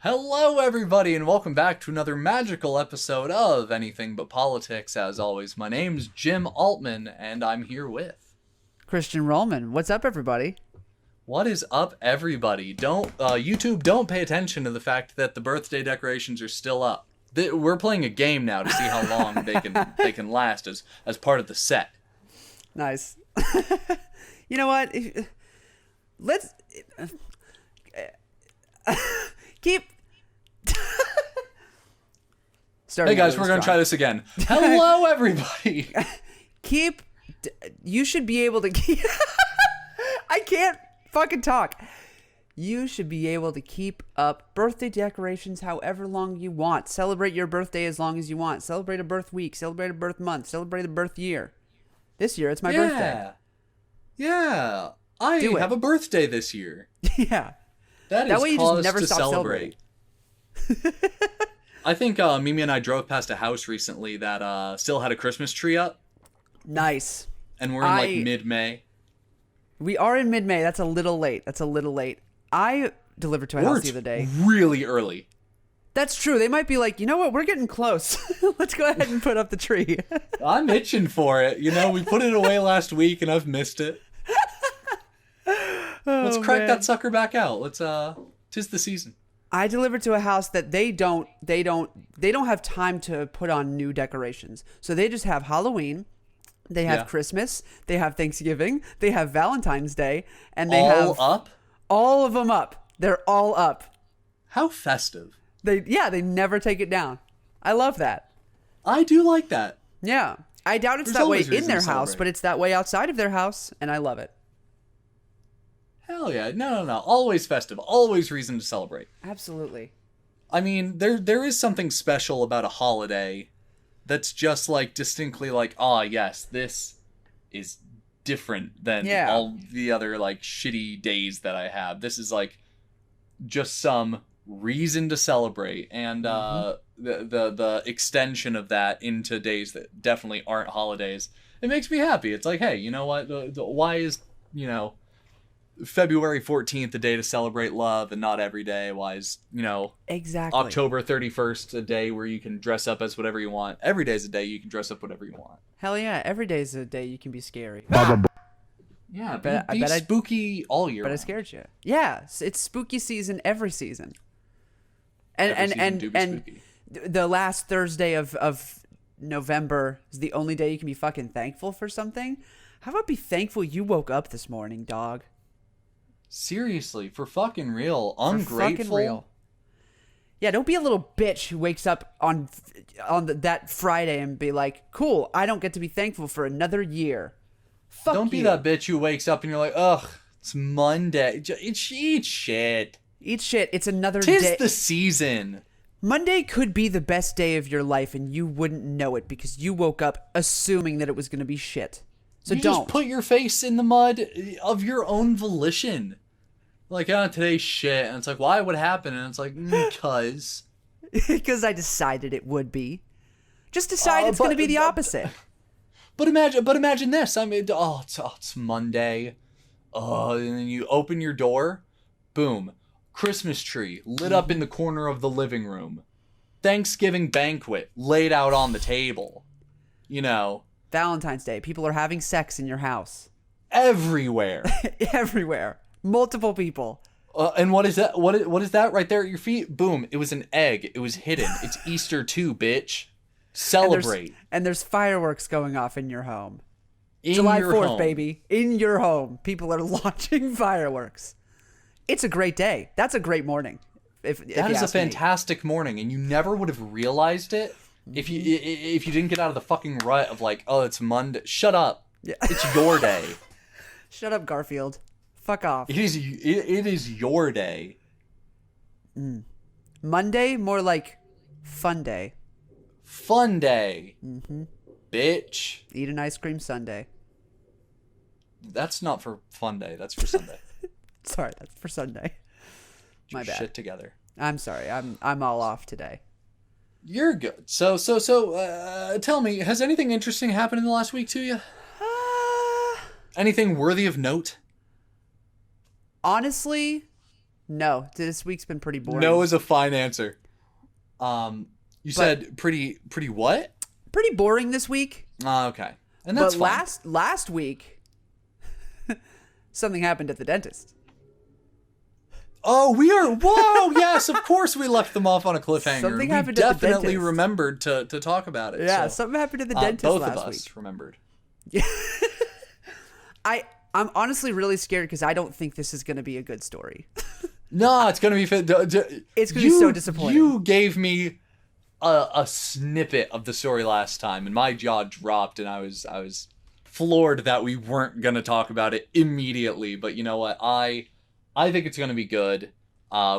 Hello, everybody, and welcome back to another magical episode of Anything But Politics. As always, my name's Jim Altman, and I'm here with Christian Rollman. What's up, everybody? What is up, everybody? YouTube, don't pay attention to the fact that the birthday decorations are still up. We're playing a game now to see how long they can last as part of the set. Nice. You know what? Let's keep. Hey guys, we're gonna try this again. Hello, everybody. You should be able to keep. I can't fucking talk. You should be able to keep up birthday decorations however long you want. Celebrate your birthday as long as you want. Celebrate a birth week. Celebrate a birth month. Celebrate a birth year. This year, it's my birthday. Yeah. I have a birthday this year. Yeah. That way you just never stop celebrating. I think Mimi and I drove past a house recently that still had a Christmas tree up. Nice. And we're in like mid-May. We are in mid-May. That's a little late. I delivered to a house the other day. Really early. That's true. They might be like, you know what? We're getting close. Let's go ahead and put up the tree. I'm itching for it. You know, we put it away last week and I've missed it. Let's crack that sucker back out. Tis the season. I delivered to a house that they don't have time to put on new decorations. So they just have Halloween, they have Christmas, they have Thanksgiving, they have Valentine's Day, and they have up? All of them up. They're all up. How festive. They never take it down. I love that. I do like that. Yeah. I doubt it's that way in their house, but it's that way outside of their house, and I love it. Hell yeah. No. Always festive. Always reason to celebrate. Absolutely. I mean, there is something special about a holiday that's just like distinctly like, yes, this is different than all the other like shitty days that I have. This is like just some reason to celebrate, and the extension of that into days that definitely aren't holidays. It makes me happy. It's like, hey, you know what? Why is, February 14th a day to celebrate love and not every day? Why is, exactly October 31st a day where you can dress up as whatever you want? Every day's a day you can dress up whatever you want. Hell yeah, every day's a day you can be scary. Yeah, be spooky all year. But I scared you. Yeah, it's spooky season every season. And the last Thursday of November is the only day you can be fucking thankful for something. How about be thankful you woke up this morning, dog? Seriously, for fucking real. Ungrateful. For fucking real. Yeah, don't be a little bitch who wakes up on that Friday and be like, cool, I don't get to be thankful for another year. Fuck Don't be that bitch who wakes up and you're like, ugh, it's Monday. Eat shit. Eat shit. It's another day. 'Tis the season. Monday could be the best day of your life and you wouldn't know it because you woke up assuming that it was going to be shit. So you don't. Just put your face in the mud of your own volition. Like, today's shit. And it's like, why? What happened? And it's like, because. Because I decided it would be. Just decide it's going to be the opposite. But imagine this. I mean, it's Monday. And then you open your door. Boom. Christmas tree lit up in the corner of the living room. Thanksgiving banquet laid out on the table. Valentine's Day. People are having sex in your house. Everywhere. Everywhere. Multiple people. And what is that? What is that right there at your feet? Boom. It was an egg. It was hidden. It's Easter too, bitch. Celebrate. And there's fireworks going off in your home. July 4th, baby. In your home. People are launching fireworks. It's a great day. That's a great morning. That is a fantastic morning, and you never would have realized it if you didn't get out of the fucking rut of like, oh, it's Monday. Shut up. Yeah. It's your day. Shut up, Garfield. Fuck off. It is your day. Monday, more like fun day. Fun day. Mm-hmm. Bitch. Eat an ice cream sundae. That's not for fun day. That's for Sunday. Sorry, that's for Sunday. My bad. Shit together. I'm sorry. I'm all off today. You're good. So, tell me, has anything interesting happened in the last week to you? Anything worthy of note? Honestly, No, this week's been pretty boring. No is a fine answer. You said pretty what? Pretty boring this week. Okay. And that's fine. Last week, something happened at the dentist. Oh, whoa, yes, of course we left them off on a cliffhanger. Something happened at the dentist. Definitely remembered to talk about it. Yeah, so, something happened at the dentist last week. Both of us remembered. Yeah. I'm honestly really scared because I don't think this is going to be a good story. No, it's going to be... It's going to be so disappointing. You gave me a snippet of the story last time, and my jaw dropped, and I was floored that we weren't going to talk about it immediately. But you know what? I think it's going to be good.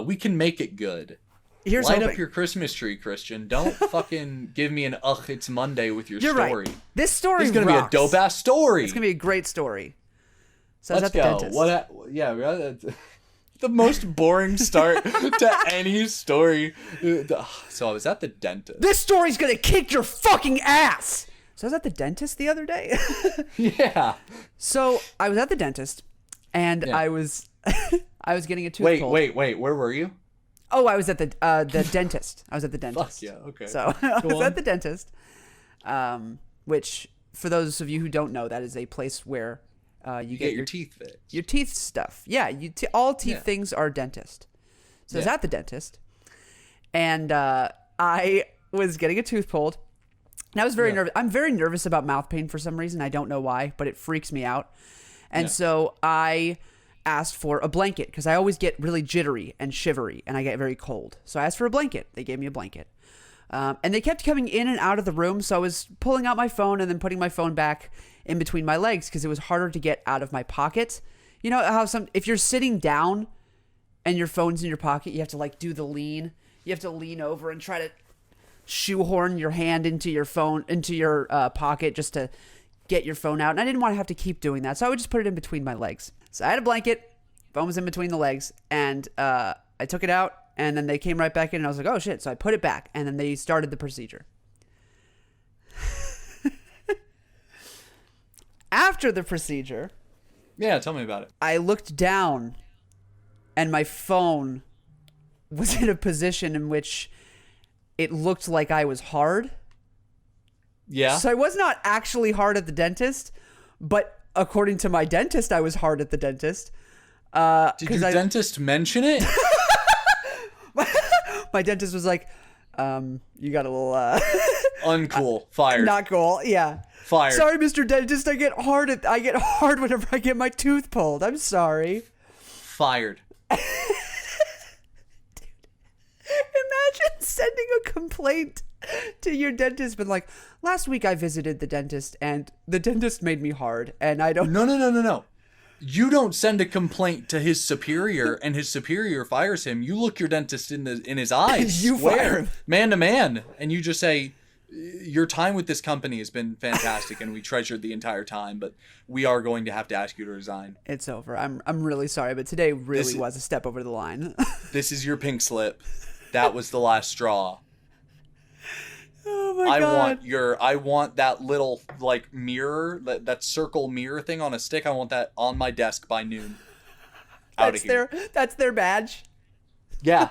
We can make it good. Light up your Christmas tree, Christian. Don't fucking give me an it's Monday with your story. Right. This story is going to be a dope-ass story. It's going to be a great story. So Let's go. Dentist. The most boring start to any story. So I was at the dentist. This story's going to kick your fucking ass. So I was at the dentist the other day. Yeah. So I was at the dentist, and I was getting a tooth pulled. Wait. Where were you? Oh, I was at the dentist. I was at the dentist. Fuck yeah, okay. So I was at the dentist, which, for those of you who don't know, that is a place where you get your teeth fixed. Your teeth stuff. Yeah, all teeth things are dentist. So I was at the dentist, and I was getting a tooth pulled. And I was very nervous. I'm very nervous about mouth pain for some reason. I don't know why, but it freaks me out. And so I asked for a blanket because I always get really jittery and shivery, and I get very cold. So I asked for a blanket. They gave me a blanket. And they kept coming in and out of the room, so I was pulling out my phone and then putting my phone back in between my legs because it was harder to get out of my pocket. You know how if you're sitting down and your phone's in your pocket, you have to like do the lean. You have to lean over and try to shoehorn your hand into your phone, into your pocket just to get your phone out. And I didn't want to have to keep doing that, so I would just put it in between my legs. So I had a blanket, phone was in between the legs, and I took it out, and then they came right back in, and I was like, oh shit. So I put it back, and then they started the procedure. After the procedure... Yeah, tell me about it. I looked down, and my phone was in a position in which it looked like I was hard. Yeah. So I was not actually hard at the dentist, but according to my dentist, I was hard at the dentist. Did your dentist mention it? My dentist was like, you got a little... Uncool. Fired. Not cool. Yeah. Fired. Sorry, Mr. Dentist. I get hard whenever I get my tooth pulled. I'm sorry. Fired. Dude, imagine sending a complaint to your dentist, but like, last week I visited the dentist and the dentist made me hard, and I don't... No. You don't send a complaint to his superior and his superior fires him. You look your dentist in his eyes. You fire him. Man to man. And you just say, your time with this company has been fantastic and we treasured the entire time, but we are going to have to ask you to resign. It's over. I'm really sorry, but today really was a step over the line. This is your pink slip. That was the last straw. Oh my God. I want that little like mirror, that circle mirror thing on a stick. I want that on my desk by noon. Out of here. That's their badge. Yeah.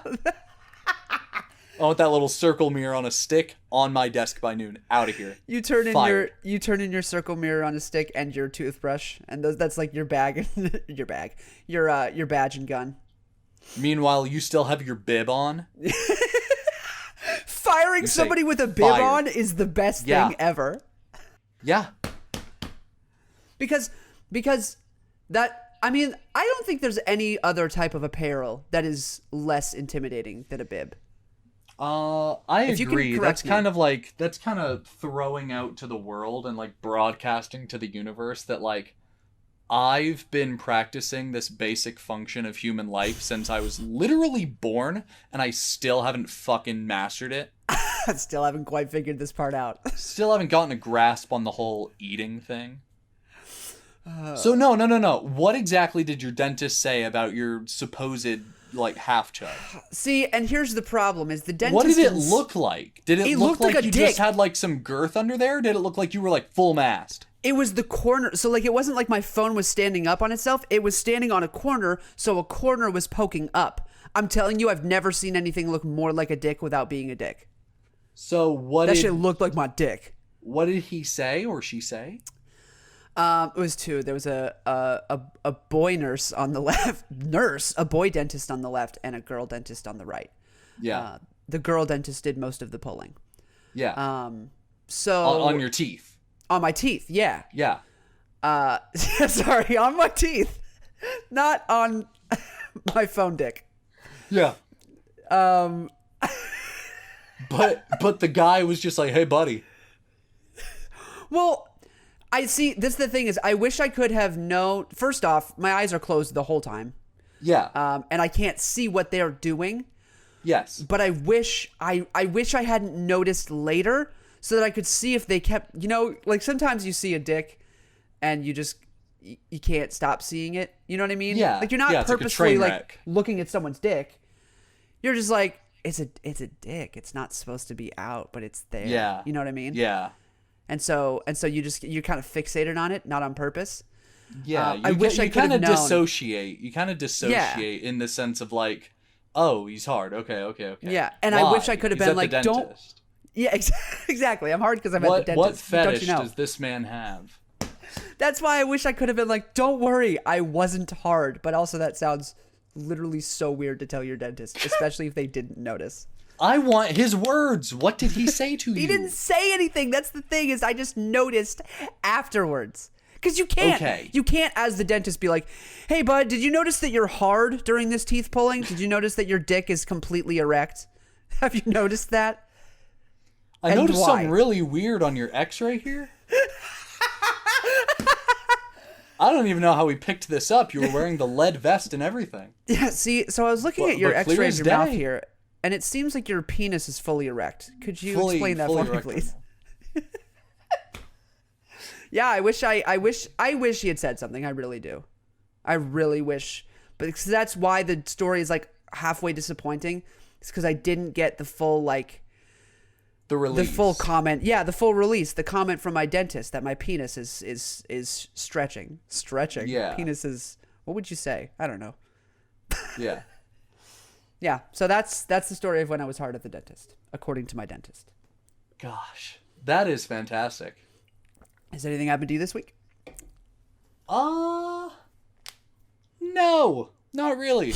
I want that little circle mirror on a stick on my desk by noon. Out of here. You turn in your circle mirror on a stick and your toothbrush, and that's like your bag, your badge and gun. Meanwhile, you still have your bib on. Firing somebody with a bib on is the best thing ever. Yeah. Because that, I mean, I don't think there's any other type of apparel that is less intimidating than a bib. I agree. That's kind of throwing out to the world and like broadcasting to the universe that like I've been practicing this basic function of human life since I was literally born, and I still haven't fucking mastered it. I still haven't quite figured this part out. Still haven't gotten a grasp on the whole eating thing. So no. What exactly did your dentist say about your supposed like half chub? See, and here's the problem: is the dentist. What did it look like? Did it look like you dick. Just had like some girth under there? Did it look like you were like full mast? It was the corner. So like it wasn't like my phone was standing up on itself. It was standing on a corner, so a corner was poking up. I'm telling you, I've never seen anything look more like a dick without being a dick. So that shit looked like my dick. What did he say or she say? It was two. There was a boy nurse on the left, a boy dentist on the left, and a girl dentist on the right. Yeah. The girl dentist did most of the pulling. Yeah. So on your teeth. On my teeth, yeah. Yeah. Sorry, on my teeth, not on my phone dick. Yeah. But the guy was just like, "Hey, buddy." Well, I see. This is the thing is, I wish I could have known. First off, my eyes are closed the whole time. Yeah. And I can't see what they're doing. Yes. But I wish I hadn't noticed later, so that I could see if they kept. You know, like sometimes you see a dick, and you can't stop seeing it. You know what I mean? Yeah. Like you're not purposefully like looking at someone's dick. You're just like, it's a dick. It's not supposed to be out, but it's there. Yeah. You know what I mean? Yeah. And so you're kind of fixated on it, not on purpose. Yeah. I wish I could have known. Dissociate. You kind of dissociate in the sense of like, oh, he's hard. Okay. Yeah. And Why? I wish I could have He's been at like, the don't. dentist. Yeah, exactly. I'm hard because I'm at the dentist. What fetish don't you know? does this man have? That's why I wish I could have been like, don't worry, I wasn't hard. But also that sounds literally so weird to tell your dentist, especially if they didn't notice. I want his words. What did he say to you? He didn't say anything. That's the thing is I just noticed afterwards. Because you can't as the dentist be like, hey, bud, did you notice that you're hard during this teeth pulling? Did you notice that your dick is completely erect? Have you noticed that? I noticed something really weird on your x-ray here. I don't even know how we picked this up. You were wearing the lead vest and everything. Yeah, see, so I was looking at your x-ray of your mouth here, and it seems like your penis is fully erect. Could you explain that for me, please? Yeah, I wish he had said something. I really do. I really wish. But that's why the story is like halfway disappointing. It's because I didn't get the full the release. The full comment. Yeah, the full release. The comment from my dentist that my penis is stretching. Yeah. Penis is, what would you say? I don't know. Yeah. Yeah. So that's the story of when I was hard at the dentist, according to my dentist. Gosh, that is fantastic. Has anything happened to you this week? No, not really.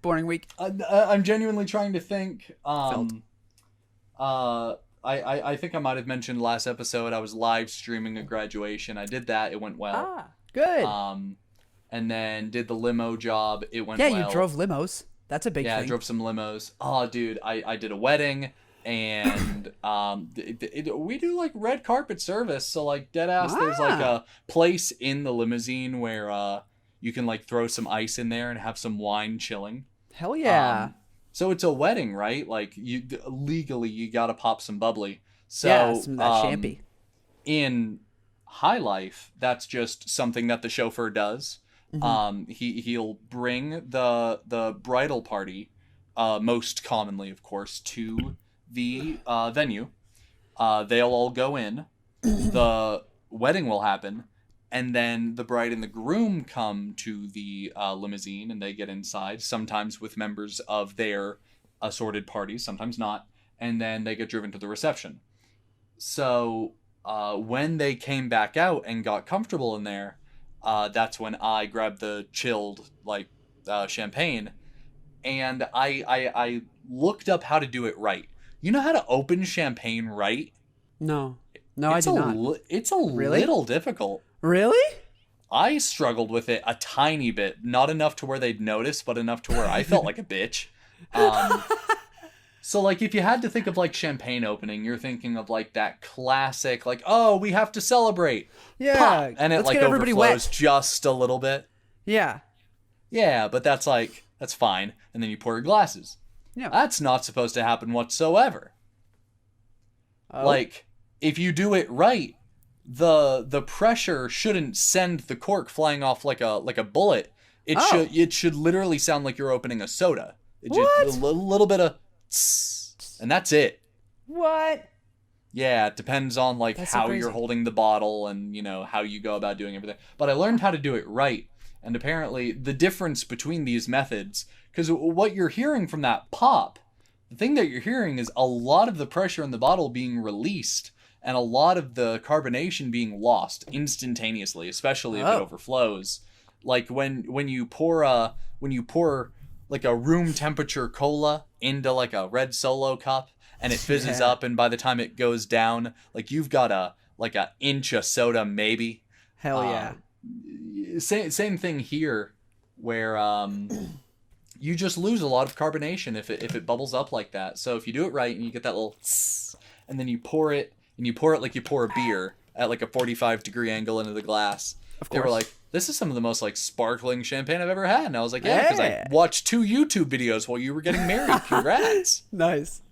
Boring week. I'm genuinely trying to think. I think I might have mentioned last episode I was live streaming a graduation. I did that. It went well. Good. And then did the limo job. It went well. Yeah, you drove limos. That's a big thing. Yeah, I drove some limos. Oh, dude, I did a wedding, and we do like red carpet service. So like dead ass, there's like a place in the limousine where you can like throw some ice in there and have some wine chilling. Hell yeah. So it's a wedding, right? Like you legally you gotta pop some bubbly. So yeah, some of that champy. In high life, that's just something that the chauffeur does. Mm-hmm. He'll bring the bridal party, most commonly, of course, to the venue. They'll all go in. The wedding will happen, and then the bride and the groom come to the limousine, and they get inside. Sometimes with members of their assorted parties, sometimes not, and then they get driven to the reception. So when they came back out and got comfortable in there. That's when I grabbed the chilled champagne, and I looked up how to do it right. You know how to open champagne right? No, I did not. It's a little difficult. Really? I struggled with it a tiny bit, not enough to where they'd notice, but enough to where I felt like a bitch. So, like, if you had to think of, like, champagne opening, you're thinking of, like, that classic, like, oh, we have to celebrate. Yeah. Pop! And it, like, overflows just a little bit. Yeah. Yeah, but that's, like, that's fine. And then you pour your glasses. Yeah. That's not supposed to happen whatsoever. Oh. Like, if you do it right, the pressure shouldn't send the cork flying off like a bullet. It should literally sound like you're opening a soda. What? Just a little bit of... and that's it. What? Yeah, it depends on like that's how so you're holding the bottle and how you go about doing everything. But I learned how to do it right, and apparently the difference between these methods Because what you're hearing from that pop, the thing that you're hearing is a lot of the pressure in the bottle being released and a lot of the carbonation being lost instantaneously, especially if it overflows. Like when you pour like a room temperature cola into like a red Solo cup and it fizzes up, and by the time it goes down, like you've got a inch of soda maybe. Hell yeah. Same thing here, where you just lose a lot of carbonation if it bubbles up like that. So if you do it right and you get that little tss, and then you pour it like you pour a beer at like a 45-degree angle into the glass. Of course. They were like, this is some of the most like sparkling champagne I've ever had. And I was like, yeah, because I watched 2 YouTube videos while you were getting married. Congrats. Nice.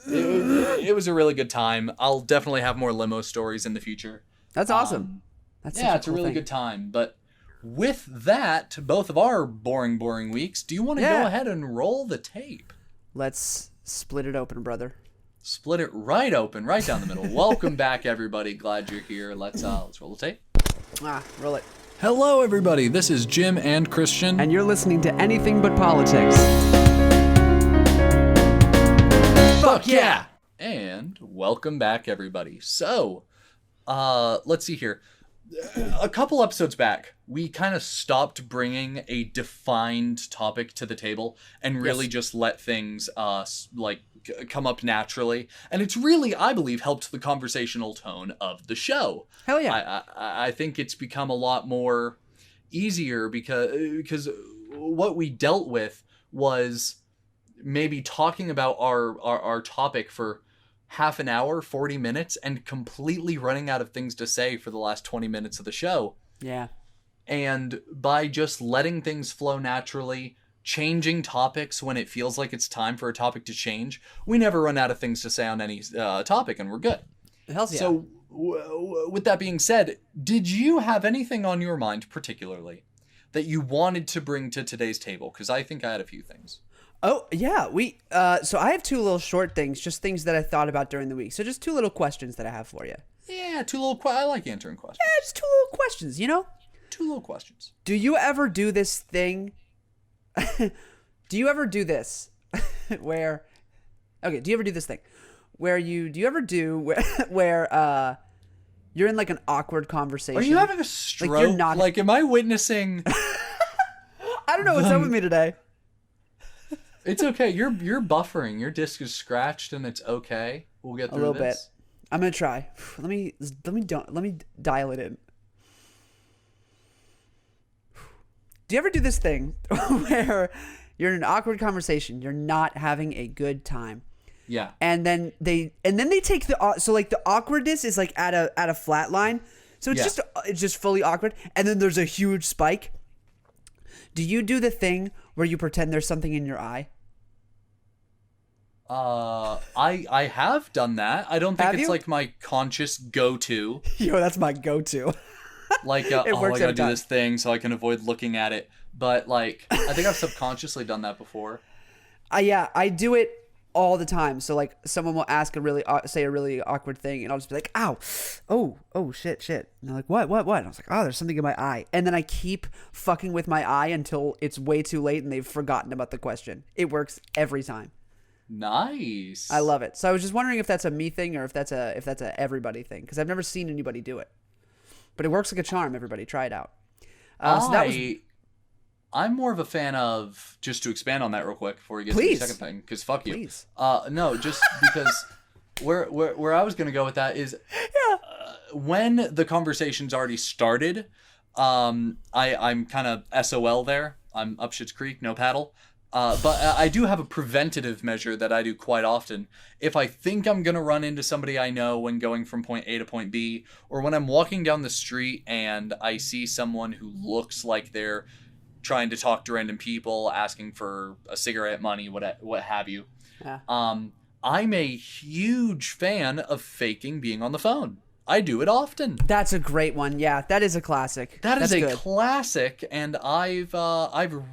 It was a really good time. I'll definitely have more limo stories in the future. That's awesome. It's a really good time. But with that, both of our boring weeks, do you want to go ahead and roll the tape? Let's split it open, brother. Split it right open, right down the middle. Welcome back, everybody. Glad you're here. Let's roll the tape. Roll it. Hello, everybody. This is Jim and Christian. And you're listening to Anything But Politics. Fuck yeah! And welcome back, everybody. So, let's see here. A couple episodes back, we kind of stopped bringing a defined topic to the table and really just let things come up naturally. And it's really, I believe, helped the conversational tone of the show. Hell yeah. I think it's become a lot more easier because what we dealt with was maybe talking about our topic for half an hour, 40 minutes, and completely running out of things to say for the last 20 minutes of the show. Yeah. And by just letting things flow naturally, changing topics when it feels like it's time for a topic to change, we never run out of things to say on any topic, and we're good. Hell yeah. So with that being said, did you have anything on your mind particularly that you wanted to bring to today's table? Because I think I had a few things. Oh, yeah. So I have 2 little short things, just things that I thought about during the week. So just 2 little questions that I have for you. Yeah, 2 little I like answering questions. Yeah, just 2 little questions, you know? 2 little questions. Do you ever do this thing? Do you ever do this where... Okay, do you ever do this thing where you... Do you ever do where you're in like an awkward conversation? Are you having a stroke? Like, you're not... Like, am I witnessing... I don't know what's up with me today. It's okay. You're buffering. Your disc is scratched, and it's okay. We'll get through a little this. bit. I'm gonna try. Let me dial it in. Do you ever do this thing where you're in an awkward conversation, you're not having a good time? Yeah. And then they take the awkwardness is like at a flat line, so it's just fully awkward, and then there's a huge spike. Do you do the thing where you pretend there's something in your eye? I have done that. I don't think it's like my conscious go-to. Yo, that's my go-to. Like, I gotta do this thing so I can avoid looking at it. But like, I think I've subconsciously done that before. Yeah, I do it all the time. So like, someone will ask say a really awkward thing, and I'll just be like, "Ow, oh, shit," and they're like, "What?" And I was like, "Oh, there's something in my eye," and then I keep fucking with my eye until it's way too late and they've forgotten about the question. It works every time. Nice. I love it. So I was just wondering if that's a me thing or if that's a everybody thing, because I've never seen anybody do it, but it works like a charm. Everybody try it out. I'm more of a fan of, just to expand on that real quick before we get to the second thing, because fuck you. Please. No, just because where I was going to go with that is when the conversation's already started, I'm kind of SOL there. I'm up shit's creek, no paddle. But I do have a preventative measure that I do quite often. If I think I'm going to run into somebody I know when going from point A to point B, or when I'm walking down the street and I see someone who looks like they're trying to talk to random people, asking for a cigarette, money, what have you. Yeah. I'm a huge fan of faking being on the phone. I do it often. That's a great one. Yeah, that is a classic. That's a classic, and I've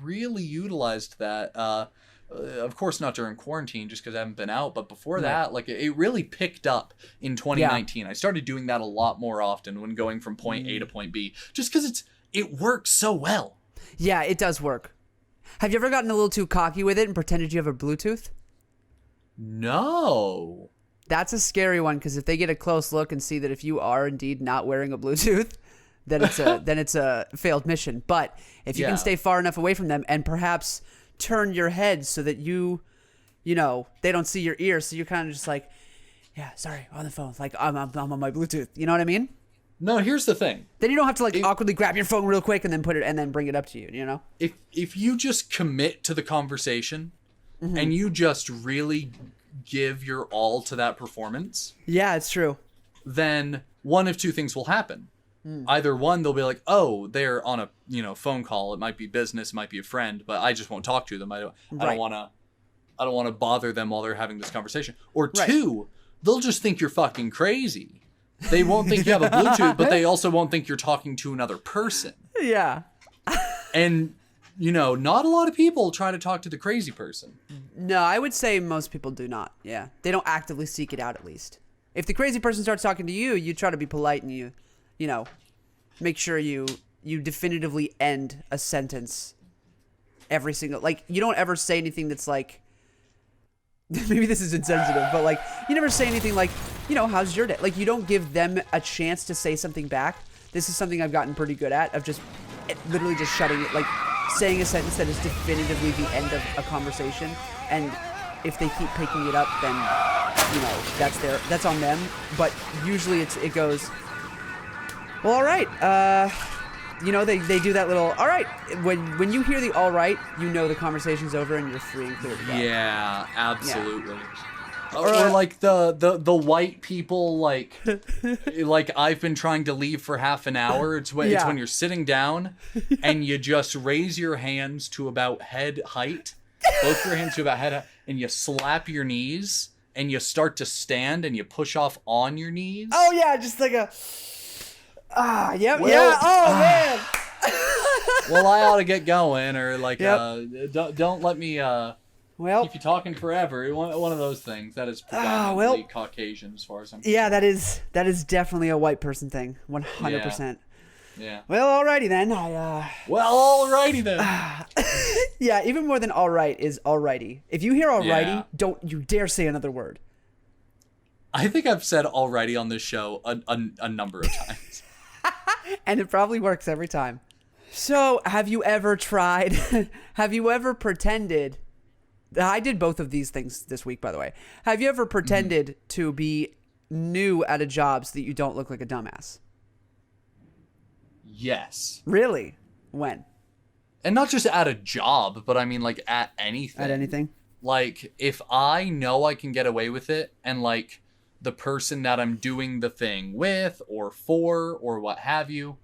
really utilized that. Of course, not during quarantine, just because I haven't been out. But before that, like it really picked up in 2019. Yeah. I started doing that a lot more often when going from point A to point B, just because it works so well. Yeah, it does work. Have you ever gotten a little too cocky with it and pretended you have a Bluetooth? No. That's a scary one, because if they get a close look and see that if you are indeed not wearing a Bluetooth, then it's a failed mission. But if you can stay far enough away from them and perhaps turn your head so that you know, they don't see your ear, so you're kind of just like, yeah, sorry, on the phone. Like, I'm on my Bluetooth. You know what I mean? No, here's the thing. Then you don't have to like awkwardly grab your phone real quick and then put it and then bring it up to you, you know? If you just commit to the conversation and you just really give your all to that performance. Yeah, it's true. Then one of two things will happen. Either one, they'll be like, oh, they're on a phone call. It might be business, it might be a friend, but I just won't talk to them. I don't want to bother them while they're having this conversation. Or two, they'll just think you're fucking crazy. They won't think you have a Bluetooth, but they also won't think you're talking to another person. Yeah. And, not a lot of people try to talk to the crazy person. No, I would say most people do not. Yeah. They don't actively seek it out, at least. If the crazy person starts talking to you, you try to be polite and you make sure you definitively end a sentence every single, like, you don't ever say anything that's like, maybe this is insensitive, but like, you never say anything like, how's your day? Like, you don't give them a chance to say something back. This is something I've gotten pretty good at, of just literally just shutting it, like saying a sentence that is definitively the end of a conversation. And if they keep picking it up, then, that's on them. But usually it goes, well, all right. They do that little, all right. When you hear the all right, the conversation's over and you're free and clear to go. Yeah, absolutely. Yeah. Or like the white people, like I've been trying to leave for half an hour. It's when you're sitting down and you just raise your hands to about head height, both your hands to about head height, and you slap your knees and you start to stand and you push off on your knees. Oh yeah, just like a. Yep, well, yeah. Oh man. Well, I ought to get going, or like, don't let me keep you talking forever. One of those things that is predominantly Caucasian, as far as I'm concerned. Yeah, that is definitely a white person thing, 100%. Yeah. Well, alrighty then. Well, alrighty then. Yeah, even more than all right is alrighty. If you hear alrighty, don't you dare say another word. I think I've said alrighty on this show a number of times. And it probably works every time. So, have you ever pretended? I did both of these things this week, by the way. Have you ever pretended to be new at a job so that you don't look like a dumbass? Yes. Really? When? And not just at a job, but I mean like at anything. At anything? Like, if I know I can get away with it, and like the person that I'm doing the thing with or for or what have you,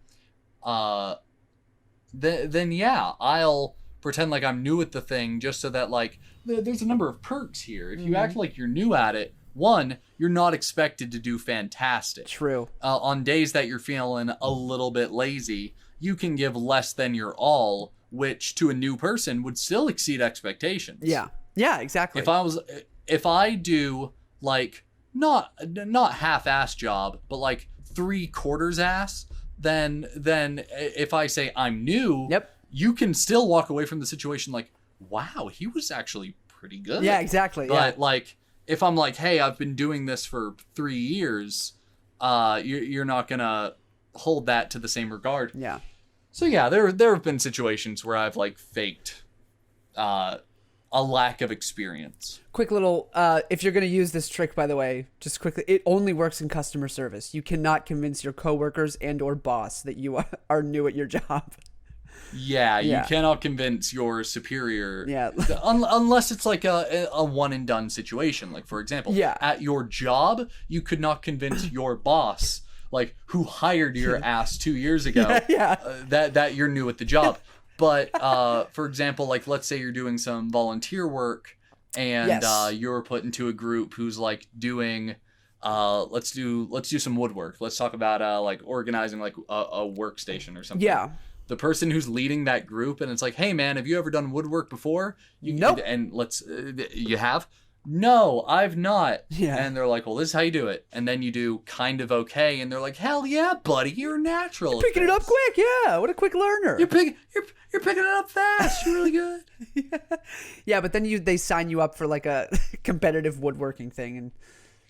then yeah, I'll pretend like I'm new at the thing, just so that like there's a number of perks here. If you act like you're new at it, one, you're not expected to do fantastic. True. On days that you're feeling a little bit lazy, you can give less than your all, which to a new person would still exceed expectations. Yeah. Yeah, exactly. If I do like not half-ass job, but like 3/4 ass, then if I say I'm new, you can still walk away from the situation like, wow, he was actually pretty good. Yeah, exactly. But like, if I'm like, hey, I've been doing this for 3 years, you're not gonna hold that to the same regard. Yeah. So yeah, there have been situations where I've like faked a lack of experience. Quick little, if you're going to use this trick, by the way, just quickly, it only works in customer service. You cannot convince your coworkers and or boss that you are new at your job. Yeah, you cannot convince your superior. Yeah. Unless it's like a one and done situation. Like, for example, at your job, you could not convince your boss, like, who hired your ass 2 years ago, that you're new at the job. But for example, like, let's say you're doing some volunteer work and you're put into a group who's like doing let's do some woodwork. Let's talk about like organizing like a workstation or something. Yeah. The person who's leading that group, and it's like, hey man, have you ever done woodwork before? Nope. And you have? no, I've not. Yeah. And they're like, well, this is how you do it. And then you do kind of okay. And they're like, hell yeah, buddy, you're natural. You're picking it up quick. Yeah. What a quick learner. You're picking it up fast. You're really good. Yeah, but then they sign you up for like a competitive woodworking thing, and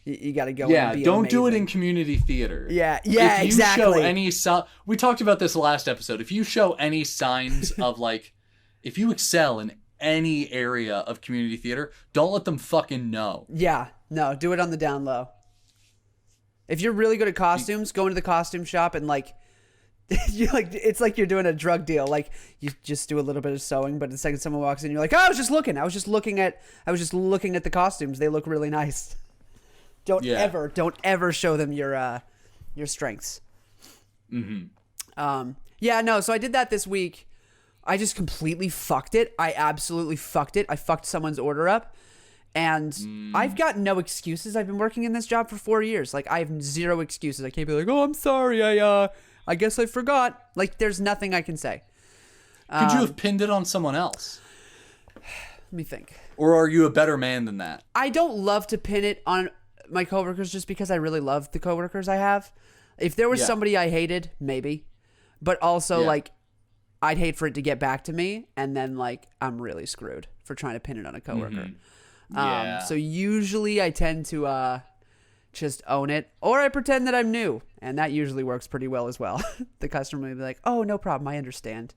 you got to go. Yeah, and be don't amazing. do it in community theater. Yeah, if you show exactly. any we talked about this last episode. If you show any signs of like, if you excel in any area of community theater, don't let them fucking know. Yeah, no, do it on the down low. If you're really good at costumes, go into the costume shop and like, it's like you're doing a drug deal. Like you just do a little bit of sewing, but the second someone walks in, you're like, oh, I was just looking at the costumes. They look really nice. Don't ever show them your strengths. Mm-hmm. Yeah, no. So I did that this week. I just completely fucked it. I absolutely fucked it. I fucked someone's order up. And I've got no excuses. I've been working in this job for 4 years. Like, I have zero excuses. I can't be like, oh, I'm sorry. I guess I forgot. Like, there's nothing I can say. Could you have pinned it on someone else? Let me think. Or are you a better man than that? I don't love to pin it on my coworkers just because I really love the coworkers I have. If there was somebody I hated, maybe. But also, like, I'd hate for it to get back to me, and then, like, I'm really screwed for trying to pin it on a coworker. Mm-hmm. Yeah. So usually I tend to just own it, or I pretend that I'm new, and that usually works pretty well as well. The customer will be like, oh, no problem, I understand.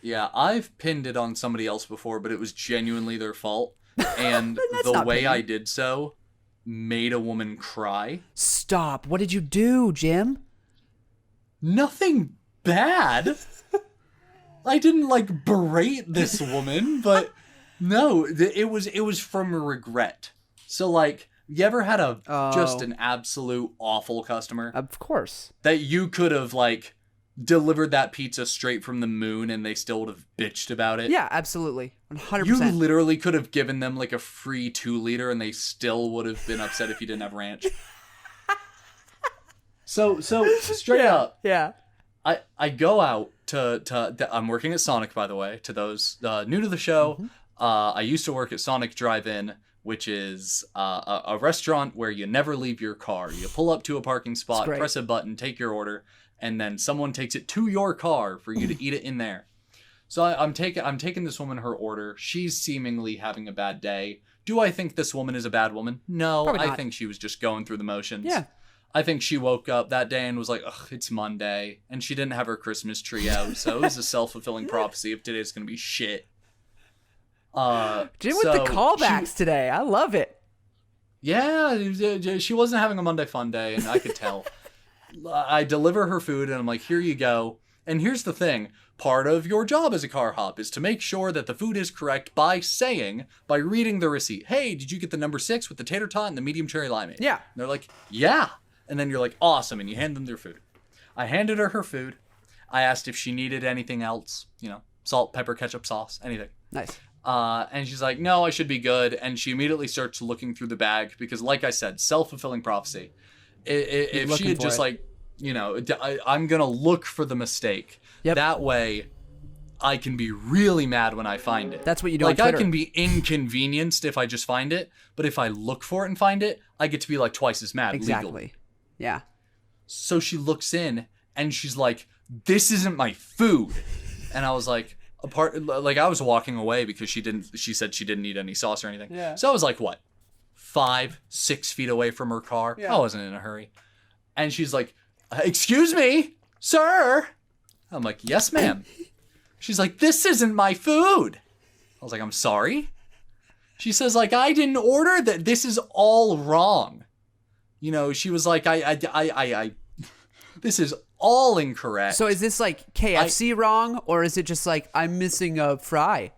Yeah, I've pinned it on somebody else before, but it was genuinely their fault. And the way I did so made a woman cry. Stop. What did you do, Jim? Nothing bad. I didn't, like, berate this woman, but no, it was from a regret. So, like, you ever had just an absolute awful customer? Of course. That you could have, like, delivered that pizza straight from the moon and they still would have bitched about it? Yeah, absolutely. 100%. You literally could have given them, like, a free 2-liter and they still would have been upset if you didn't have ranch. So straight up. Yeah. I go out to I'm working at Sonic, by the way, to those new to the show. Mm-hmm. I used to work at Sonic Drive-In, which is a restaurant where you never leave your car. You pull up to a parking spot, press a button, take your order, and then someone takes it to your car for you to eat it in there. So I'm taking this woman her order. She's seemingly having a bad day. Do I think this woman is a bad woman? No, I think she was just going through the motions. Yeah. I think she woke up that day and was like, ugh, it's Monday. And she didn't have her Christmas tree out, so it was a self-fulfilling prophecy of today's going to be shit. Jim with the callbacks today. I love it. Yeah, she wasn't having a Monday fun day, and I could tell. I deliver her food, and I'm like, here you go. And here's the thing. Part of your job as a car hop is to make sure that the food is correct by reading the receipt. Hey, did you get the number 6 with the tater tot and the medium cherry limeade? Yeah. And they're like, yeah. And then you're like, awesome, and you hand them their food. I handed her food. I asked if she needed anything else, salt, pepper, ketchup, sauce, anything. Nice. And she's like, no, I should be good. And she immediately starts looking through the bag because, like I said, self-fulfilling prophecy. If she had just I'm going to look for the mistake. Yep. That way I can be really mad when I find it. That's what you do on Twitter. I can be inconvenienced if I just find it. But if I look for it and find it, I get to be like twice as mad Exactly. legally. Yeah. So she looks in and she's like, this isn't my food. And I was like, I was walking away because she said she didn't need any sauce or anything. Yeah. So I was like, what? 5-6 feet away from her car. Yeah. I wasn't in a hurry. And she's like, excuse me, sir. I'm like, yes, ma'am. She's like, this isn't my food. I was like, I'm sorry. She says, like, I didn't order that. This is all wrong. She was like, this is all incorrect. So is this like KFC wrong, or is it just like I'm missing a fry?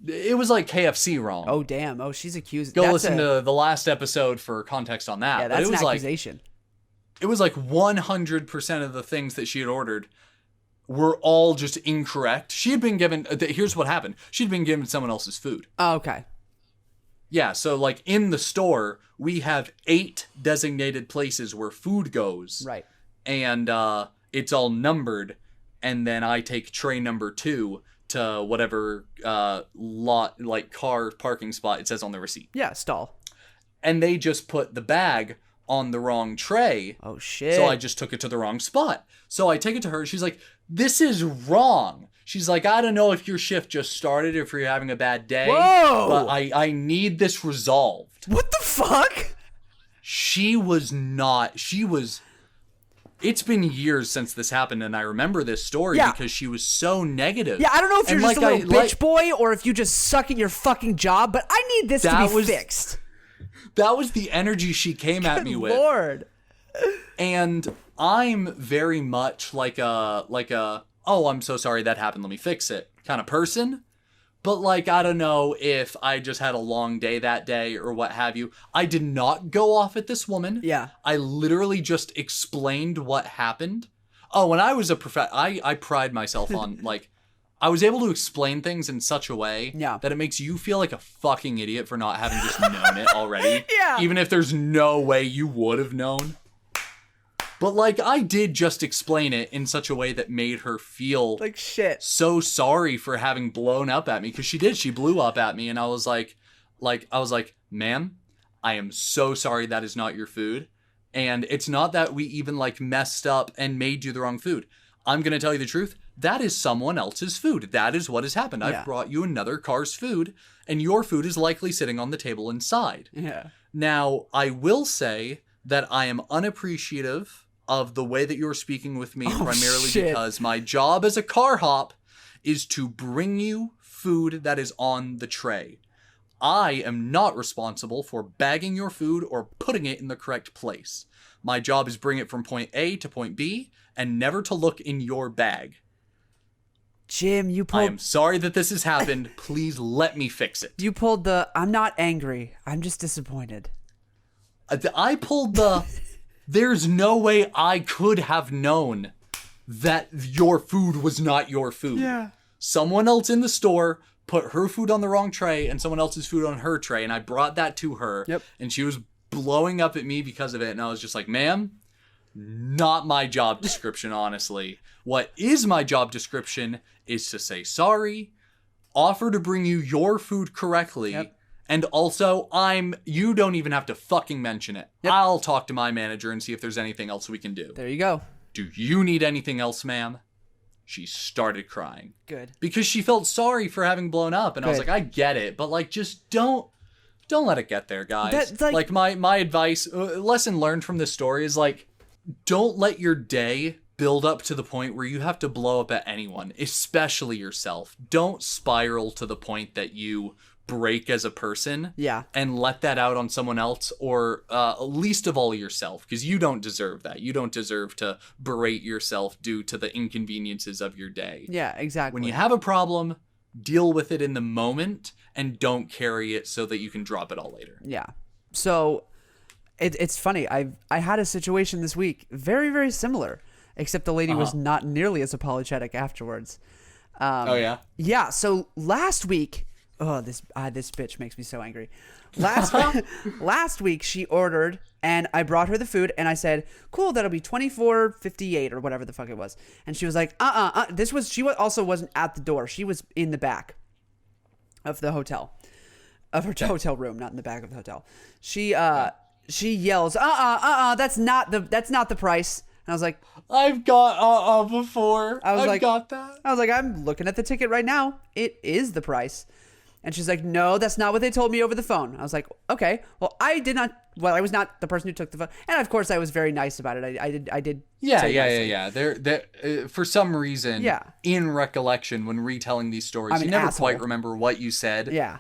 It was like KFC wrong. Oh, damn. Oh, she's accused. Go listen to the last episode for context on that. Yeah, that's an accusation. It was like 100% of the things that she had ordered were all just incorrect. She had been given, here's what happened. She'd been given someone else's food. Oh, okay. Yeah, so like in the store, we have 8 designated places where food goes. Right. And it's all numbered. And then I take tray number 2 to whatever lot, like car parking spot it says on the receipt. Yeah, stall. And they just put the bag on the wrong tray. Oh, shit. So I just took it to the wrong spot. So I take it to her. She's like, this is wrong. She's like, I don't know if your shift just started or if you're having a bad day. Whoa! But I need this resolved. What the fuck? It's been years since this happened, and I remember this story because she was so negative. Yeah, I don't know if you're just a little bitch boy or if you just suck at your fucking job, but I need this to be fixed. That was the energy she came at me with. Good Lord. And I'm very much like a, oh, I'm so sorry that happened, let me fix it kind of person. But like, I don't know if I just had a long day that day or what have you. I did not go off at this woman. Yeah. I literally just explained what happened. Oh, and I was I pride myself on like, I was able to explain things in such a way that it makes you feel like a fucking idiot for not having just known it already. Yeah. Even if there's no way you would have known. But like, I did just explain it in such a way that made her feel like shit. So sorry for having blown up at me, because she did. She blew up at me, and I was like, ma'am, I am so sorry that is not your food, and it's not that we even like messed up and made you the wrong food. I'm gonna tell you the truth. That is someone else's food. That is what has happened. I've brought you another car's food, and your food is likely sitting on the table inside. Yeah. Now, I will say that I am unappreciative of the way that you're speaking with me, primarily because my job as a car hop is to bring you food that is on the tray. I am not responsible for bagging your food or putting it in the correct place. My job is bring it from point A to point B and never to look in your bag. Jim, I am sorry that this has happened. Please let me fix it. You pulled the, I'm not angry, I'm just disappointed. I pulled the... There's no way I could have known that your food was not your food. Yeah. Someone else in the store put her food on the wrong tray and someone else's food on her tray, and I brought that to her. Yep. And she was blowing up at me because of it, and I was just like, ma'am, not my job description, honestly. What is my job description is to say sorry, offer to bring you your food correctly, and also, you don't even have to fucking mention it. Yep. I'll talk to my manager and see if there's anything else we can do. There you go. Do you need anything else, ma'am? She started crying. Good. Because she felt sorry for having blown up. And I was like, I get it, but like, just don't let it get there, guys. Like my advice, lesson learned from this story is like, don't let your day build up to the point where you have to blow up at anyone, especially yourself. Don't spiral to the point that you break as a person and let that out on someone else, or least of all yourself, because you don't deserve that. You don't deserve to berate yourself due to the inconveniences of your day. Yeah, exactly. When you have a problem, deal with it in the moment and don't carry it so that you can drop it all later. Yeah. So it's funny. I had a situation this week very, very similar, except the lady was not nearly as apologetic afterwards. Yeah. So last week, this bitch makes me so angry. Last week she ordered and I brought her the food and I said, cool, that'll be $24.58 or whatever the fuck it was. And she was like, she also wasn't at the door. She was in the back of the hotel, of her hotel room, not in the back of the hotel. She yells, that's not the price. And I was like, I've got before. I've got that. I was like, I'm looking at the ticket right now. It is the price. And she's like, no, that's not what they told me over the phone. I was like, okay, well, I was not the person who took the phone. And of course I was very nice about it. I did. Yeah. There, for some reason, in recollection, when retelling these stories, you never quite remember what you said. Yeah.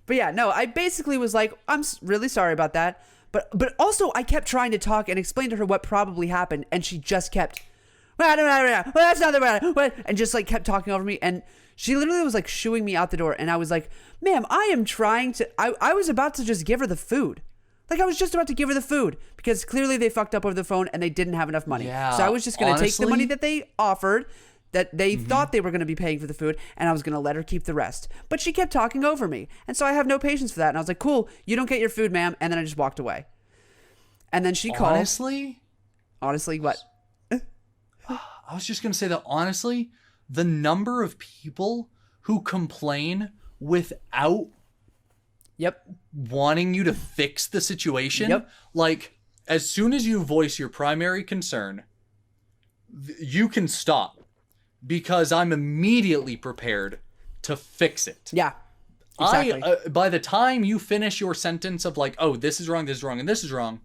But yeah, no, I basically was like, I'm really sorry about that. But also I kept trying to talk and explain to her what probably happened. And she just kept, well, that's not the, and just like kept talking over me. And she literally was like shooing me out the door. And I was like, ma'am, I am trying to, I was about to just give her the food. Like I was just about to give her the food because clearly they fucked up over the phone and they didn't have enough money. Yeah, so I was just going to take the money that they offered, that they thought they were going to be paying for the food, and I was going to let her keep the rest. But she kept talking over me. And so I have no patience for that. And I was like, cool, you don't get your food, ma'am. And then I just walked away. And then she called. Honestly, what? I was just going to say that honestly, the number of people who complain without wanting you to fix the situation. Like, as soon as you voice your primary concern, you can stop, because I'm immediately prepared to fix it. Yeah. Exactly. By the time you finish your sentence of like, oh, this is wrong, and this is wrong,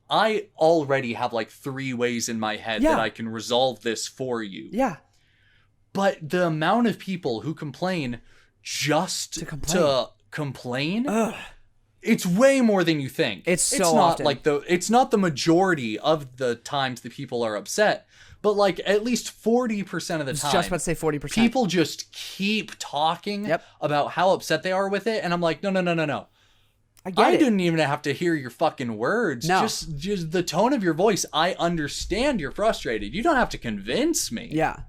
I already have like 3 ways in my head that I can resolve this for you. Yeah. But the amount of people who complain just to complain, it's way more than you think. It's not often. like it's not the majority of the times that people are upset, but like at least 40% of the time. Just about to say 40%. People just keep talking about how upset they are with it, and I'm like, no. I didn't even have to hear your fucking words. No. Just the tone of your voice. I understand you're frustrated. You don't have to convince me. Yeah.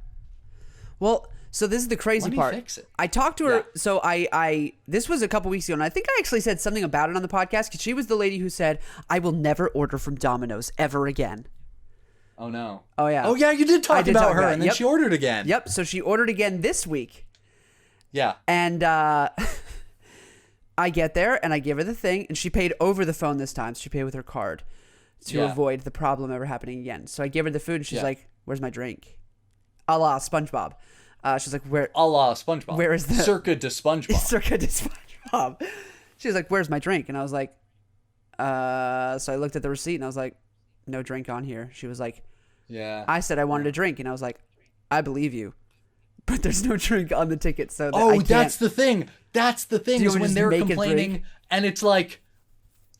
Well, so this is the crazy part. Fix it. I talked to her. Yeah. So I this was a couple weeks ago, and I think I actually said something about it on the podcast, because she was the lady who said, I will never order from Domino's ever again. Oh, no. Oh, yeah. Oh, yeah, you did talk about her, and then she ordered again. Yep, so she ordered again this week. Yeah. And I get there, and I give her the thing, and she paid over the phone this time. So she paid with her card to avoid the problem ever happening again. So I give her the food, and she's like, where's my drink? A la SpongeBob. She's like, where? A la SpongeBob. Where is the... Circa de SpongeBob. Circa de SpongeBob. She's like, where's my drink? And I was like, so I looked at the receipt, and I was like, no drink on here. She was like, yeah. I said I wanted a drink, and I was like, I believe you, but there's no drink on the ticket. So that's the thing. That's the thing, is when they're complaining, and it's like,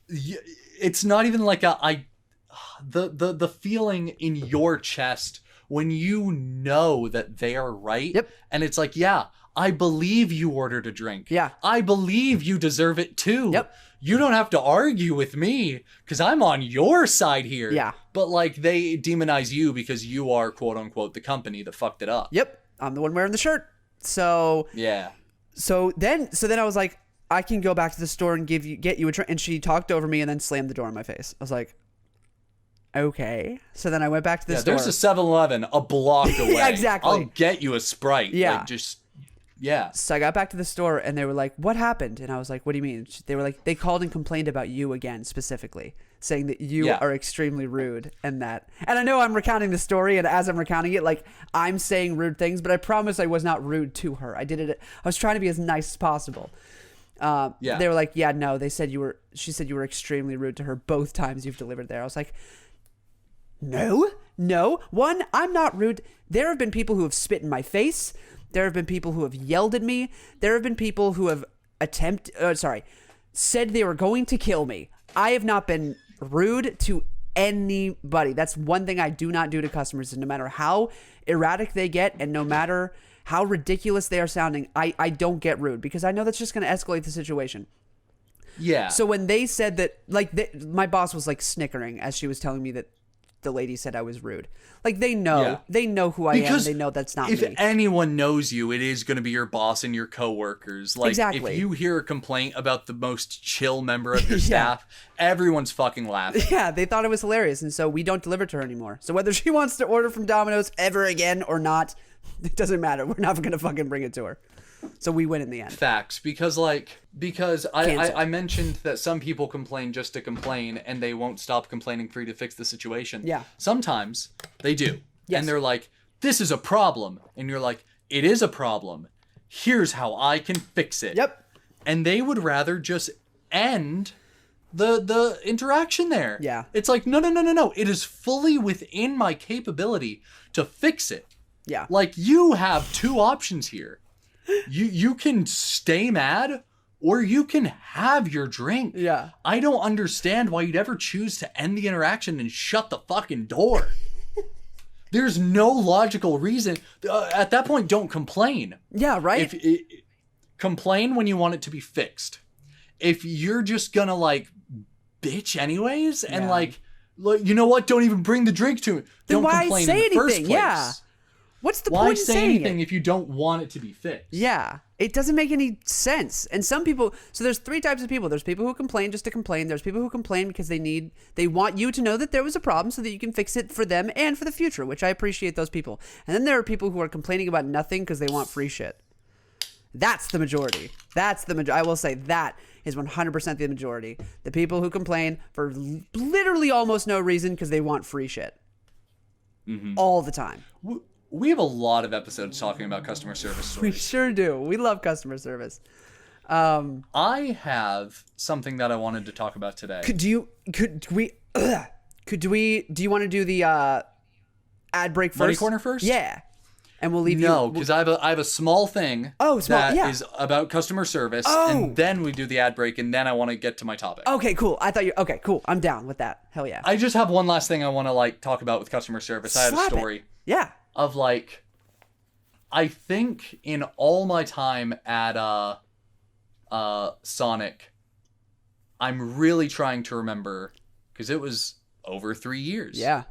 it's not even like the feeling in your chest when you know that they are right. Yep. And it's like, yeah, I believe you ordered a drink. Yeah. I believe you deserve it too. Yep. You don't have to argue with me, because I'm on your side here. Yeah. But like, they demonize you because you are, quote unquote, the company that fucked it up. Yep. I'm the one wearing the shirt. So yeah. So then I was like, I can go back to the store and get you a drink. And she talked over me and then slammed the door in my face. I was like, okay. So then I went back to the store. There's a 7-Eleven a block away. Yeah, exactly. I'll get you a Sprite. Yeah. Like, just, yeah. So I got back to the store, and they were like, what happened? And I was like, what do you mean? They were like, they called and complained about you again, specifically, saying that you are extremely rude, and that. And I know I'm recounting the story, and as I'm recounting it, like, I'm saying rude things, but I promise I was not rude to her. I was trying to be as nice as possible. They were like, yeah, no, she said you were extremely rude to her both times you've delivered there. I was like, no. One, I'm not rude. There have been people who have spit in my face. There have been people who have yelled at me. There have been people who have said they were going to kill me. I have not been rude to anybody. That's one thing I do not do to customers. And no matter how erratic they get, and no matter how ridiculous they are sounding, I don't get rude, because I know that's just going to escalate the situation. Yeah. So when they said that, like, my boss was like snickering as she was telling me that the lady said I was rude. Like, they know who I am. They know that's not me. If anyone knows you, it is going to be your boss and your coworkers. Like, exactly. If you hear a complaint about the most chill member of your staff, everyone's fucking laughing. Yeah, they thought it was hilarious, and so we don't deliver to her anymore. So whether she wants to order from Domino's ever again or not, it doesn't matter. We're not going to fucking bring it to her. So we win in the end. Facts. Because I mentioned that some people complain just to complain, and they won't stop complaining for you to fix the situation. Yeah. Sometimes they do. Yes. And they're like, this is a problem. And you're like, it is a problem. Here's how I can fix it. Yep. And they would rather just end the interaction there. Yeah. It's like, no. It is fully within my capability to fix it. Yeah. Like, you have 2 options here. You can stay mad, or you can have your drink. Yeah. I don't understand why you'd ever choose to end the interaction and shut the fucking door. There's no logical reason. At that point, don't complain. Yeah, right? Complain when you want it to be fixed. If you're just gonna, like, bitch anyways, and like, you know what? Don't even bring the drink to me. Then don't why complain say in the first anything? place. Yeah. What's the Why point of say saying anything it? if you don't want it to be fixed? Yeah. It doesn't make any sense. And some people, so there's 3 types of people. There's people who complain just to complain. There's people who complain because they want you to know that there was a problem so that you can fix it for them and for the future, which I appreciate those people. And then there are people who are complaining about nothing because they want free shit. That's the majority. I will say that is 100% the majority. The people who complain for literally almost no reason because they want free shit. All the time. We have a lot of episodes talking about customer service stories. We sure do. We love customer service. I have something that I wanted to talk about today. Do you want to do the ad break first? Money corner first? Yeah. And we'll leave you. No, because I have a small thing that is about customer service, and then we do the ad break, and then I want to get to my topic. Okay, cool. Okay, cool. I'm down with that. Hell yeah. I just have one last thing I want to talk about with customer service. I had a story. Yeah. Of I think in all my time at Sonic, I'm really trying to remember, because it was over 3 years. Yeah.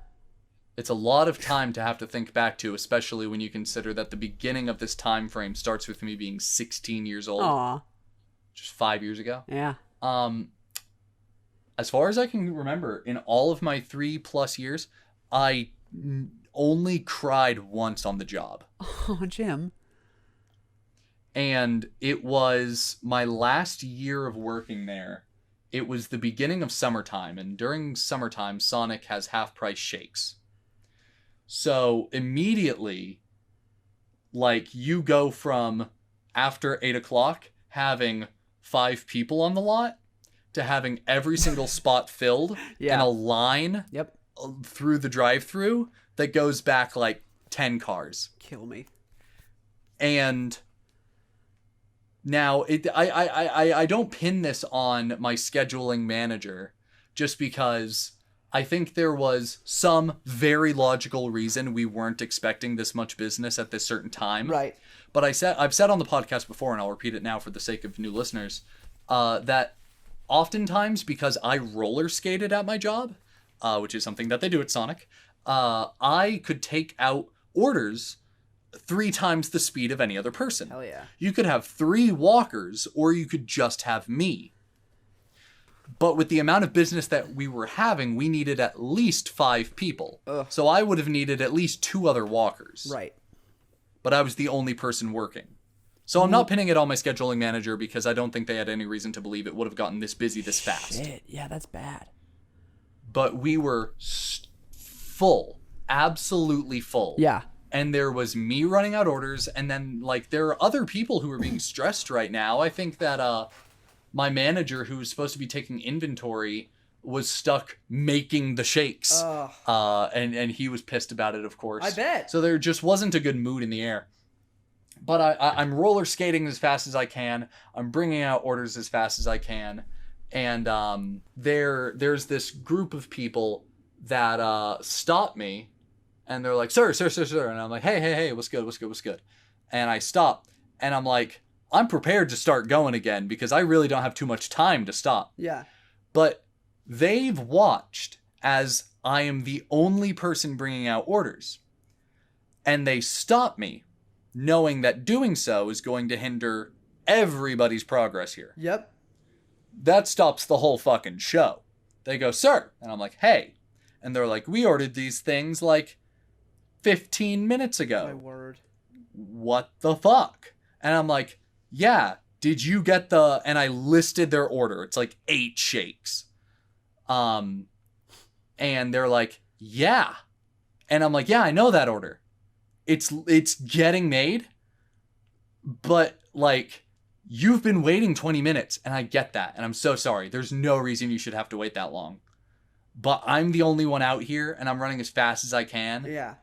It's a lot of time to have to think back to, especially when you consider that the beginning of this time frame starts with me being 16 years old. Aw. Just 5 years ago. Yeah. As far as I can remember, in all of my 3+ years, I only cried once on the job. Oh, Jim. And it was my last year of working there. It was the beginning of summertime, and during summertime, Sonic has half-price shakes. So immediately, you go from after 8 o'clock having 5 people on the lot to having every single spot filled and a line through the drive-thru that goes back 10 cars. Kill me. And now I don't pin this on my scheduling manager just because I think there was some very logical reason we weren't expecting this much business at this certain time. Right. But I've said on the podcast before, and I'll repeat it now for the sake of new listeners, that oftentimes because I roller skated at my job, which is something that they do at Sonic, I could take out orders 3 times the speed of any other person. Hell yeah. You could have 3 walkers, or you could just have me. But with the amount of business that we were having, we needed at least 5 people. Ugh. So I would have needed at least 2 other walkers. Right. But I was the only person working. So I'm not pinning it on my scheduling manager because I don't think they had any reason to believe it would have gotten this busy this fast. Shit. Yeah, that's bad. But we were full. Absolutely full. Yeah. And there was me running out orders, and then there are other people who are being stressed right now. I think that my manager, who was supposed to be taking inventory, was stuck making the shakes. And he was pissed about it, of course. I bet. So there just wasn't a good mood in the air. But I'm roller skating as fast as I can. I'm bringing out orders as fast as I can. And there's this group of people that stop me. And they're like, sir. And I'm like, hey, what's good? And I stop. And I'm like, I'm prepared to start going again because I really don't have too much time to stop. Yeah. But they've watched as I am the only person bringing out orders. And they stop me, knowing that doing so is going to hinder everybody's progress here. Yep. That stops the whole fucking show. They go, sir. And I'm like, hey. And they're like, we ordered these things 15 minutes ago. My word. What the fuck? And I'm like, yeah, did you get and I listed their order. It's 8 shakes. And they're like, yeah. And I'm like, yeah, I know that order. It's getting made. But you've been waiting 20 minutes and I get that. And I'm so sorry. There's no reason you should have to wait that long. But I'm the only one out here and I'm running as fast as I can. Yeah.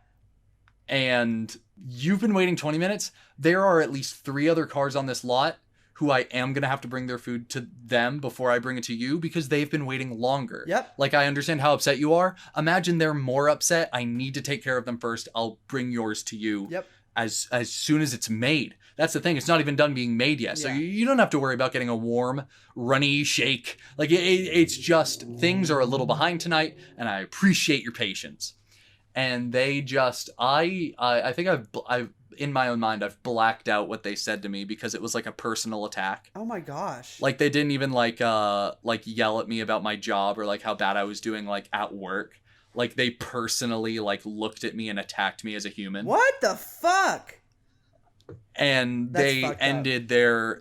And you've been waiting 20 minutes. There are at least 3 other cars on this lot who I am going to have to bring their food to them before I bring it to you because they've been waiting longer. Yep. I understand how upset you are. Imagine they're more upset. I need to take care of them first. I'll bring yours to you as soon as it's made. That's the thing. It's not even done being made yet. So you don't have to worry about getting a warm, runny shake. It's just things are a little behind tonight and I appreciate your patience. And they just, I think in my own mind, I've blacked out what they said to me because it was like a personal attack. Oh my gosh. Like they didn't even like yell at me about my job or like how bad I was doing like at work. Like they personally like looked at me and attacked me as a human. What the fuck? And they ended their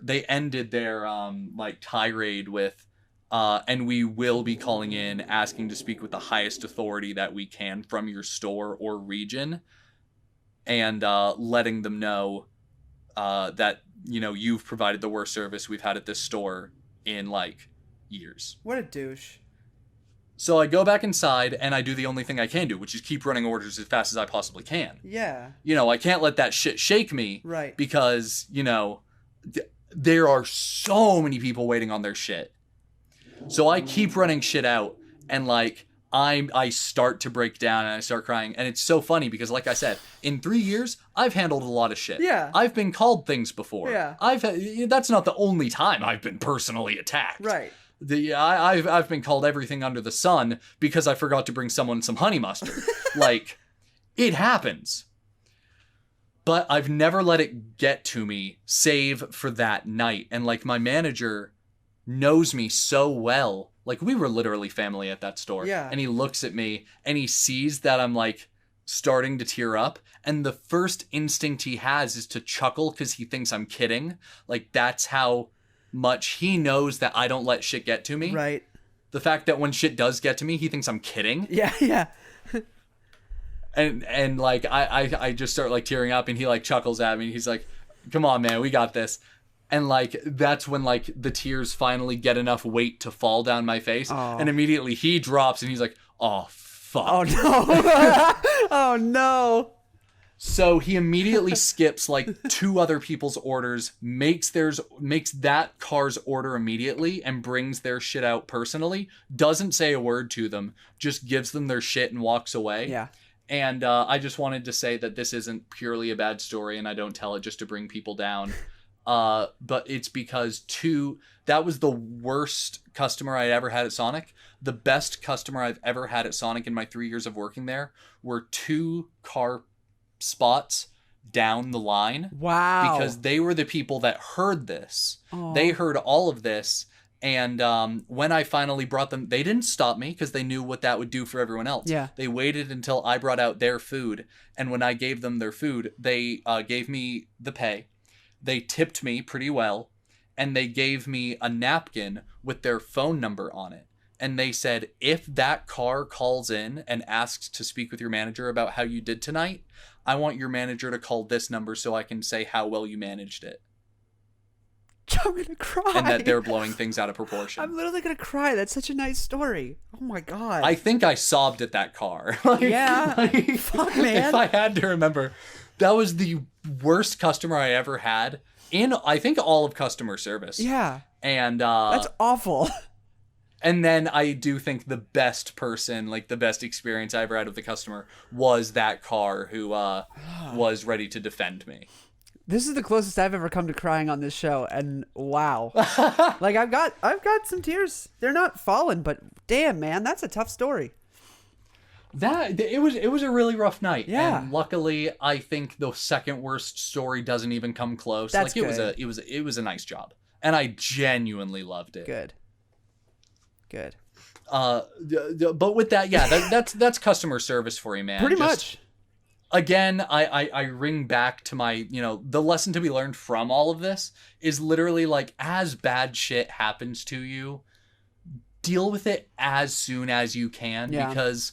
like tirade with and we will be calling in asking to speak with the highest authority that we can from your store or region, and letting them know that, you know, you've provided the worst service we've had at this store in like years. What a douche. So I go back inside and I do the only thing I can do, which is keep running orders as fast as I possibly can. Yeah. You know, I can't let that shit shake me. Right. Because, you know, there are so many people waiting on their shit. So I keep running shit out, and like I start to break down and I start crying. And it's so funny because, like I said, in 3 years, I've handled a lot of shit. Yeah. I've been called things before. Yeah. That's not the only time I've been personally attacked. Right. I've been called everything under the sun because I forgot to bring someone some honey mustard. Like, it happens. But I've never let it get to me, save for that night. And like my manager knows me so well. Like we were literally family at that store. Yeah. And he looks at me and he sees that I'm like starting to tear up. And the first instinct he has is to chuckle because he thinks I'm kidding. Like that's how much he knows that I don't let shit get to me. Right. The fact that when shit does get to me, he thinks I'm kidding. Yeah, yeah. and like I just start like tearing up, and he like chuckles at me, and he's like, "Come on, man, we got this." And like that's when like the tears finally get enough weight to fall down my face. Oh. And immediately he drops and he's like, "Oh fuck." Oh no. Oh no. So he immediately skips like 2 other people's orders, makes that car's order immediately and brings their shit out personally, doesn't say a word to them, just gives them their shit and walks away. Yeah. And I just wanted to say that this isn't purely a bad story and I don't tell it just to bring people down. But it's because that was the worst customer I ever had at Sonic. The best customer I've ever had at Sonic in my 3 years of working there were 2 car spots down the line. Wow. Because they were the people that heard this. Aww. They heard all of this. And when I finally brought them, they didn't stop me because they knew what that would do for everyone else. Yeah. They waited until I brought out their food. And when I gave them their food, they gave me the pay. They tipped me pretty well. And they gave me a napkin with their phone number on it. And they said, if that car calls in and asks to speak with your manager about how you did tonight, I want your manager to call this number so I can say how well you managed it. I'm gonna cry. And that they're blowing things out of proportion. I'm literally gonna cry. That's such a nice story. Oh my god. I think I sobbed at that car. Yeah. Fuck, man. If I had to remember, that was the worst customer I ever had in, I think, all of customer service. Yeah. And that's awful. And then I do think the best person, like the best experience I ever had with the customer was that car who was ready to defend me. This is the closest I've ever come to crying on this show, and wow. Like I've got some tears. They're not falling, but damn, man, that's a tough story. It was a really rough night. Yeah. And luckily, I think the second worst story doesn't even come close. That's like good. It was a nice job, and I genuinely loved it. Good. But with that, yeah, that's customer service for you, man. Pretty much. Again, I ring back to my, the lesson to be learned from all of this is literally like, as bad shit happens to you, deal with it as soon as you can. Yeah. Because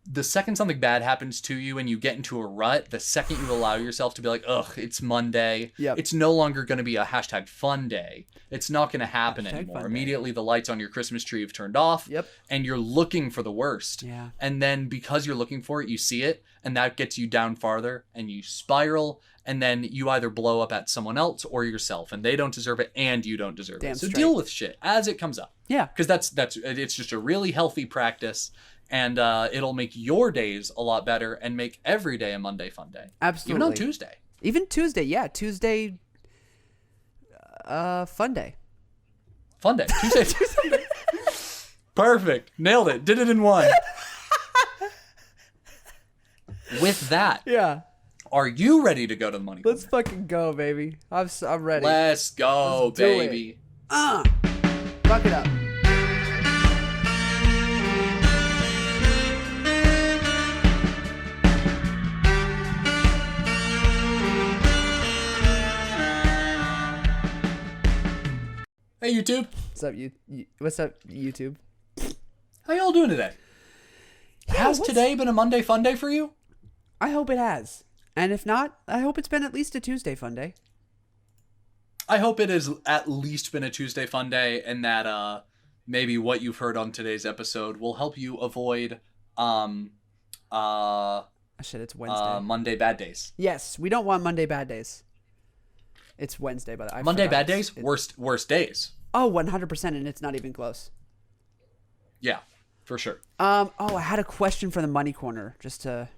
the second something bad happens to you and you get into a rut, the second you allow yourself to be like, ugh, it's Monday. Yep. It's no longer going to be a #fun day. It's not going to happen anymore. Immediately the lights on your Christmas tree have turned off. Yep. And you're looking for the worst. Yeah. And then because you're looking for it, you see it, and that gets you down farther, and you spiral, and then you either blow up at someone else or yourself, and they don't deserve it and you don't deserve it. So deal with shit as it comes up. Yeah. Because it's just a really healthy practice. And it'll make your days a lot better and make every day a Monday fun day. Absolutely. Even on Tuesday. Even Tuesday, yeah. Tuesday, fun day. Fun day. Tuesday. Perfect. Nailed it. Did it in one. With that. Yeah. Are you ready to go to the money corner? Let's fucking go, baby. I'm ready. Let's go, baby. Fuck it up. Hey, YouTube. What's up, YouTube? How y'all doing today? Has today been a Monday fun day for you? I hope it has. And if not, I hope it's been at least a Tuesday fun day. I hope it has at least been a Tuesday fun day, and that maybe what you've heard on today's episode will help you avoid It's Wednesday. Monday bad days. Yes, we don't want Monday bad days. It's Wednesday, but Monday bad days, worst days. Oh, 100%, and it's not even close. Yeah, for sure. I had a question for the money corner, just to.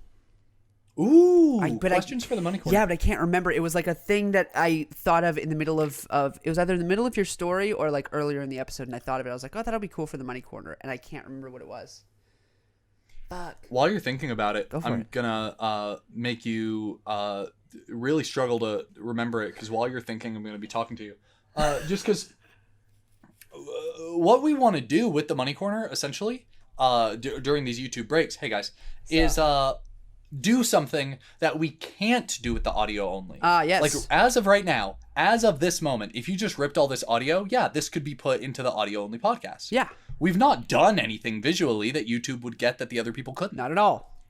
Ooh, questions for the money corner. Yeah, but I can't remember. It was like a thing that I thought of in the middle of it was either in the middle of your story or like earlier in the episode, and I thought of it. I was like, oh, that'll be cool for the money corner, and I can't remember what it was. Fuck. While you're thinking about it, I'm gonna make you really struggle to remember it, because while you're thinking, I'm gonna be talking to you. Just because what we want to do with the money corner, essentially, during these YouTube breaks, hey guys, is do something that we can't do with the audio only. Yes. Like, as of right now, as of this moment, if you just ripped all this audio, yeah, this could be put into the audio only podcast. Yeah. We've not done anything visually that YouTube would get that the other people couldn't. Not at all.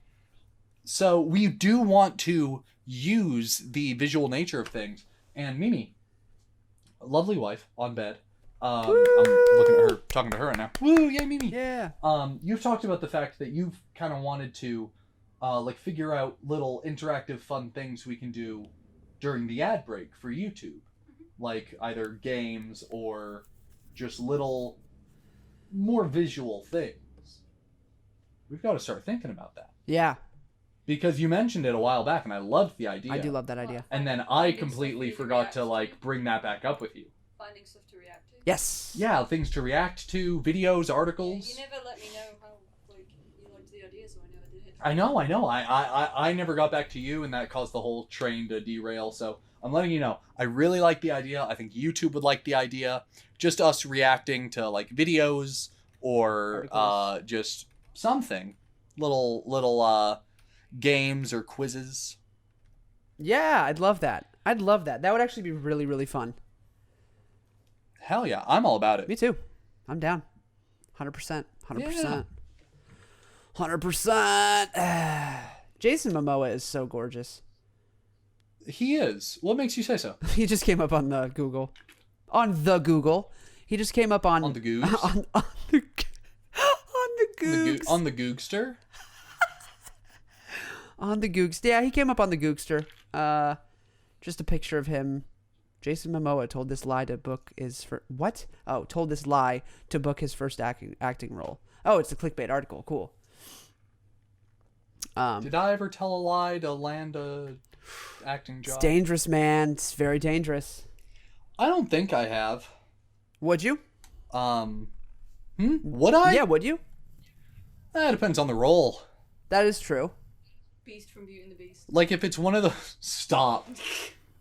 So we do want to use the visual nature of things. And Mimi, lovely wife on bed. I'm looking at her, talking to her right now. Woo, yay, Mimi. Yeah. You've talked about the fact that you've kind of wanted to figure out little interactive fun things we can do during the ad break for YouTube. Like either games or just little more visual things. We've got to start thinking about that. Yeah. Because you mentioned it a while back and I loved the idea. I do love that idea. And then I completely forgot to bring that back up with you. Finding stuff to react to. Yes. Yeah, things to react to, videos, articles. Yeah, you never let me know how you liked the idea, so I never did it. I know. I never got back to you, and that caused the whole train to derail. So I'm letting you know. I really like the idea. I think YouTube would like the idea. Just us reacting to videos or just something, little games or quizzes. Yeah, I'd love that. That would actually be really, really fun. Hell yeah, I'm all about it. Me too. I'm down. 100%. 100%. 100%. Jason Momoa is so gorgeous. He is. What makes you say so? He just came up on the Google. On the Google. He just came up on the Googs? on the Googs. On the Googster? On the Googs. Yeah, he came up on the Googster. Just a picture of him. Jason Momoa told this lie to book his what? Oh, told this lie to book his first acting role. Oh, it's a clickbait article. Cool. Did I ever tell a lie to land a acting job? It's dangerous, man. It's very dangerous. I don't think I have. Would you? Would I? Yeah, would you? That depends on the role. That is true. Beast from Beauty and the Beast. Like, if it's one of those... Stop.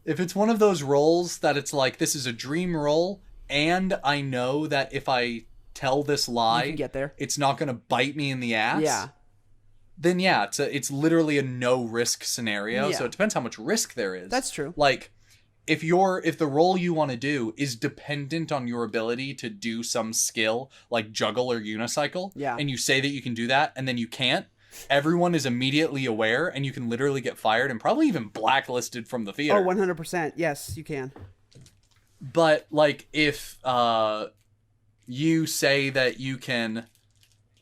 If it's one of those roles that it's like, this is a dream role, and I know that if I tell this lie, you can get there. It's not going to bite me in the ass. Yeah. Then yeah, it's literally a no risk scenario. Yeah. So it depends how much risk there is. That's true. Like, if the role you want to do is dependent on your ability to do some skill like juggle or unicycle, and you say that you can do that and then you can't, everyone is immediately aware and you can literally get fired and probably even blacklisted from the theater. Oh, 100%. Yes, you can. But like, if you say that you can,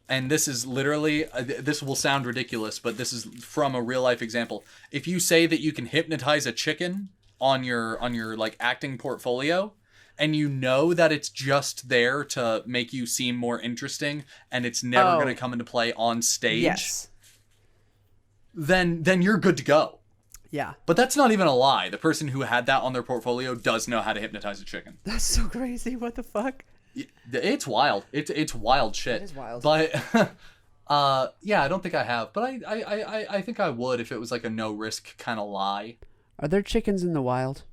and this is literally, this will sound ridiculous, but this is from a real life example. If you say that you can hypnotize a chicken on your like acting portfolio, and you know that it's just there to make you seem more interesting and it's never going to come into play on stage, then you're good to go. Yeah. But that's not even a lie. The person who had that on their portfolio does know how to hypnotize a chicken. That's so crazy. What the fuck? It's wild. It's wild shit. It is wild. But Yeah, I don't think I have, but I think I would if it was like a no risk kind of lie. Are there chickens in the wild?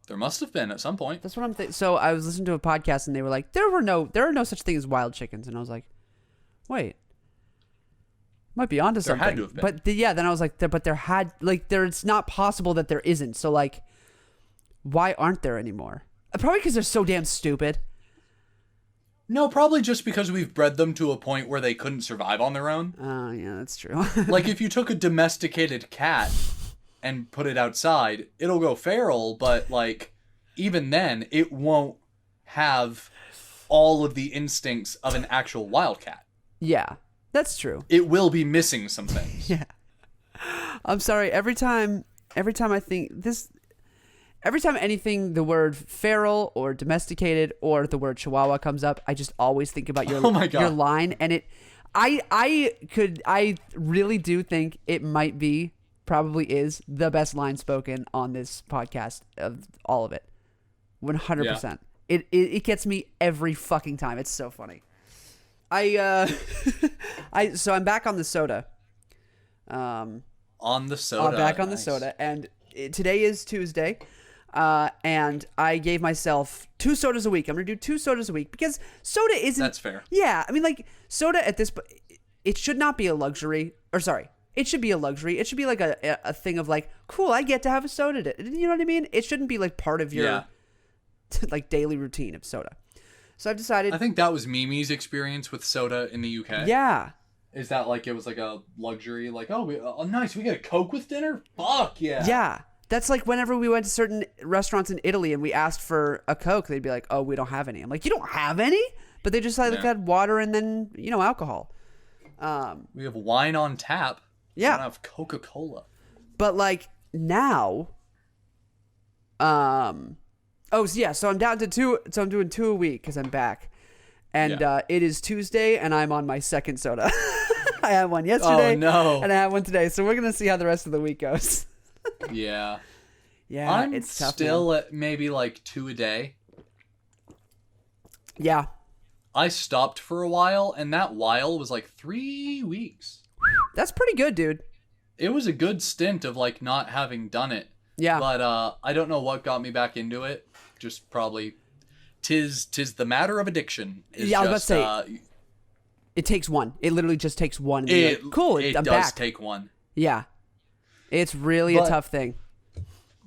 There must have been at some point. That's what I'm thinking. So I was listening to a podcast and they were like, there are no such thing as wild chickens. And I was like, wait, might be onto something. There had to have been. But then I was like, it's not possible that there isn't. So like, why aren't there anymore? Probably because they're so damn stupid. No, probably just because we've bred them to a point where they couldn't survive on their own. Oh, yeah, that's true. Like if you took a domesticated cat and put it outside, it'll go feral, but like even then it won't have all of the instincts of an actual wildcat. Yeah, that's true. It will be missing some things. Yeah. I'm sorry, every time I think this, every time anything, the word feral or domesticated or the word chihuahua comes up, I just always think about your your line, and I really do think it might be, probably is the best line spoken on this podcast of all of it. 100%. Yeah. It gets me every fucking time. It's so funny. So I'm back on the soda. On the soda. Back on the soda, and today is Tuesday. And I gave myself 2 sodas a week. I'm going to do 2 sodas a week because soda isn't... That's fair. Yeah. I mean, like, soda at this... It should not be a luxury. Or, sorry. It should be a luxury. It should be like a thing of like, cool, I get to have a soda. You know what I mean? It shouldn't be like part of your like daily routine of soda. So I've decided... I think that was Mimi's experience with soda in the UK. Yeah. Is that like it was like a luxury? Like, oh, nice, we get a Coke with dinner? Fuck yeah. Yeah. That's like whenever we went to certain restaurants in Italy and we asked for a Coke, they'd be like, oh, we don't have any. I'm like, you don't have any? But they just like had water and then, alcohol. We have wine on tap. Yeah. We don't have Coca-Cola. But like now, so I'm down to 2. So I'm doing 2 a week because I'm back. And it is Tuesday and I'm on my second soda. I had one yesterday. Oh, no. And I had one today. So we're going to see how the rest of the week goes. Yeah. Yeah, I'm it's tough, still man. at maybe like 2 a day. Yeah. I stopped for a while, and that while was like 3 weeks. That's pretty good, dude. It was a good stint of like not having done it. Yeah. But I don't know what got me back into it. Just probably tis the matter of addiction. Yeah, I was about to say it takes one. It literally just takes one. Cool. It I'm does back. take one. Yeah. It's really a tough thing.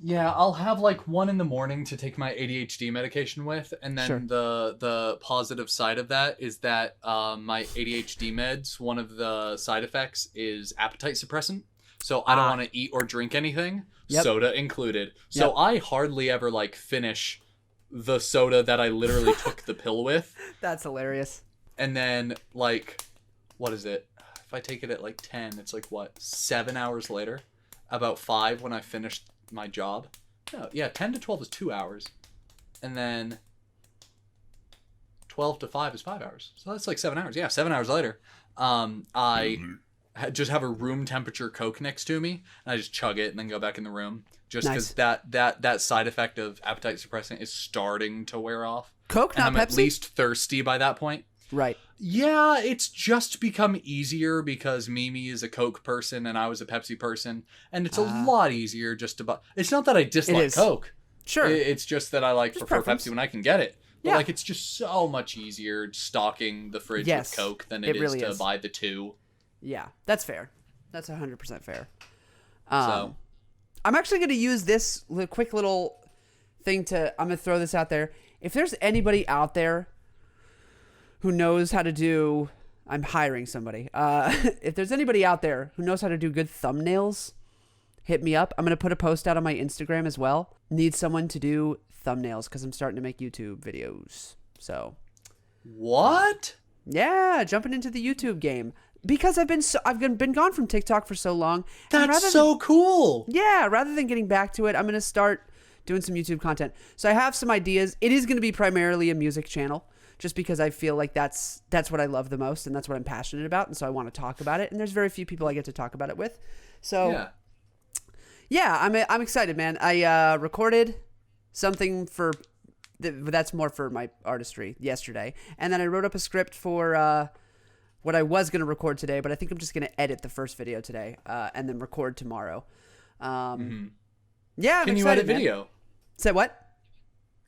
Yeah, I'll have like one in the morning to take my ADHD medication with, and then the positive side of that is that my ADHD meds, one of the side effects is appetite suppressant. So I don't want to eat or drink anything, soda included. So I hardly ever like finish the soda that I literally took the pill with. That's hilarious. And then like, what is it? If I take it at like 10, it's like what, 7 hours later? About 5 when I finished my job. No, yeah, 10 to 12 is 2 hours. And then 12 to 5 is 5 hours. So that's like 7 hours. Yeah, 7 hours later. I just have a room temperature Coke next to me. And I just chug it and then go back in the room. Just because that side effect of appetite suppressant is starting to wear off. Coke, not and I'm Pepsi? at least thirsty by that point. Right. Yeah, it's just become easier because Mimi is a Coke person and I was a Pepsi person. And it's a lot easier just to buy. It's not that I dislike Coke. Sure. It's just that I prefer preference. Pepsi when I can get it. But Yeah. like it's just so much easier stocking the fridge with Coke than it really is to is. buy the 2. Yeah, that's fair. That's 100% fair. So I'm actually going to use this quick little thing I'm going to throw this out there. If there's anybody out there who knows how to do... I'm hiring somebody. If there's anybody out there who knows how to do good thumbnails, hit me up. I'm going to put a post out on my Instagram as well. Need someone to do thumbnails because I'm starting to make YouTube videos. So... What? Yeah, jumping into the YouTube game. Because I've been gone from TikTok for so long. That's so cool. Yeah, rather than getting back to it, I'm going to start doing some YouTube content. So I have some ideas. It is going to be primarily a music channel just because I feel like that's what I love the most and that's what I'm passionate about. And so I want to talk about it. And there's very few people I get to talk about it with. So yeah, I'm excited, man. I recorded something for that's more for my artistry yesterday. And then I wrote up a script for what I was going to record today, but I think I'm just going to edit the first video today and then record tomorrow. Yeah, I'm Can you excited, edit man. video? Say what?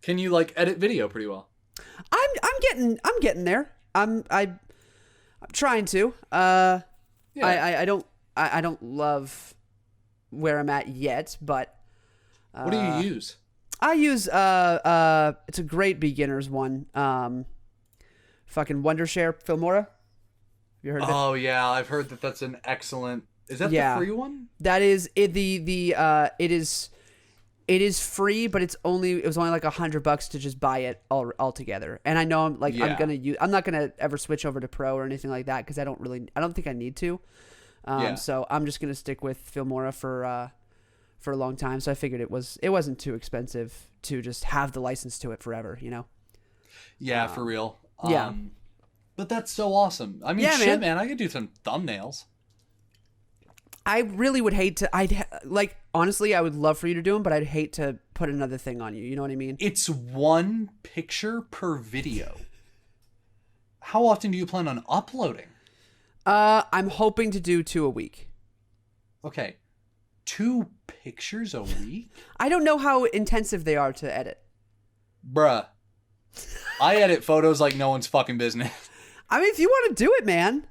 Can you like edit video pretty well? I'm getting there. I'm trying to. Yeah. I don't love where I'm at yet, but What do you use? I use it's a great beginner's one. Fucking Wondershare Filmora. Have you heard of it? Oh yeah, I've heard that that's an excellent. Is that the free one? That is it. It is free, but it was only like $100 to just buy it all together. And I know I'm not gonna ever switch over to Pro or anything like that because I don't think I need to. So I'm just gonna stick with Filmora for a long time. So I figured it wasn't too expensive to just have the license to it forever, you know? Yeah, for real. Yeah. But that's so awesome. I mean, Yeah, shit, man, I could do some thumbnails. I really would hate to. Honestly, I would love for you to do them, but I'd hate to put another thing on you. You know what I mean? It's one picture per video. How often do you plan on uploading? I'm hoping to do 2 a week. Okay. 2 pictures a week? I don't know how intensive they are to edit. Bruh. I edit photos like no one's fucking business. I mean, if you want to do it, man.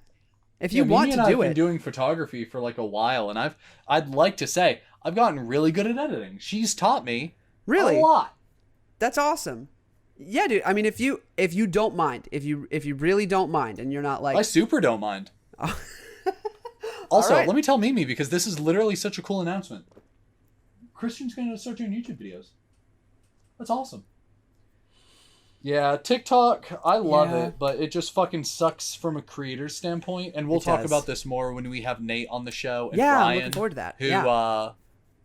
If you want to do I've it. been doing photography for like a while, and I'd like to say I've gotten really good at editing. She's taught me Really? a lot. That's awesome. Yeah, dude. I mean, if you don't mind, if you really don't mind, and you're not like I super don't mind. Also, All right. let me tell Mimi, because this is literally such a cool announcement. Christian's going to start doing YouTube videos. That's awesome. Yeah, TikTok, I love it, but it just fucking sucks from a creator's standpoint. And we'll talk about this more when we have Nate on the show. And Yeah, Ryan, I'm looking forward to that. Who,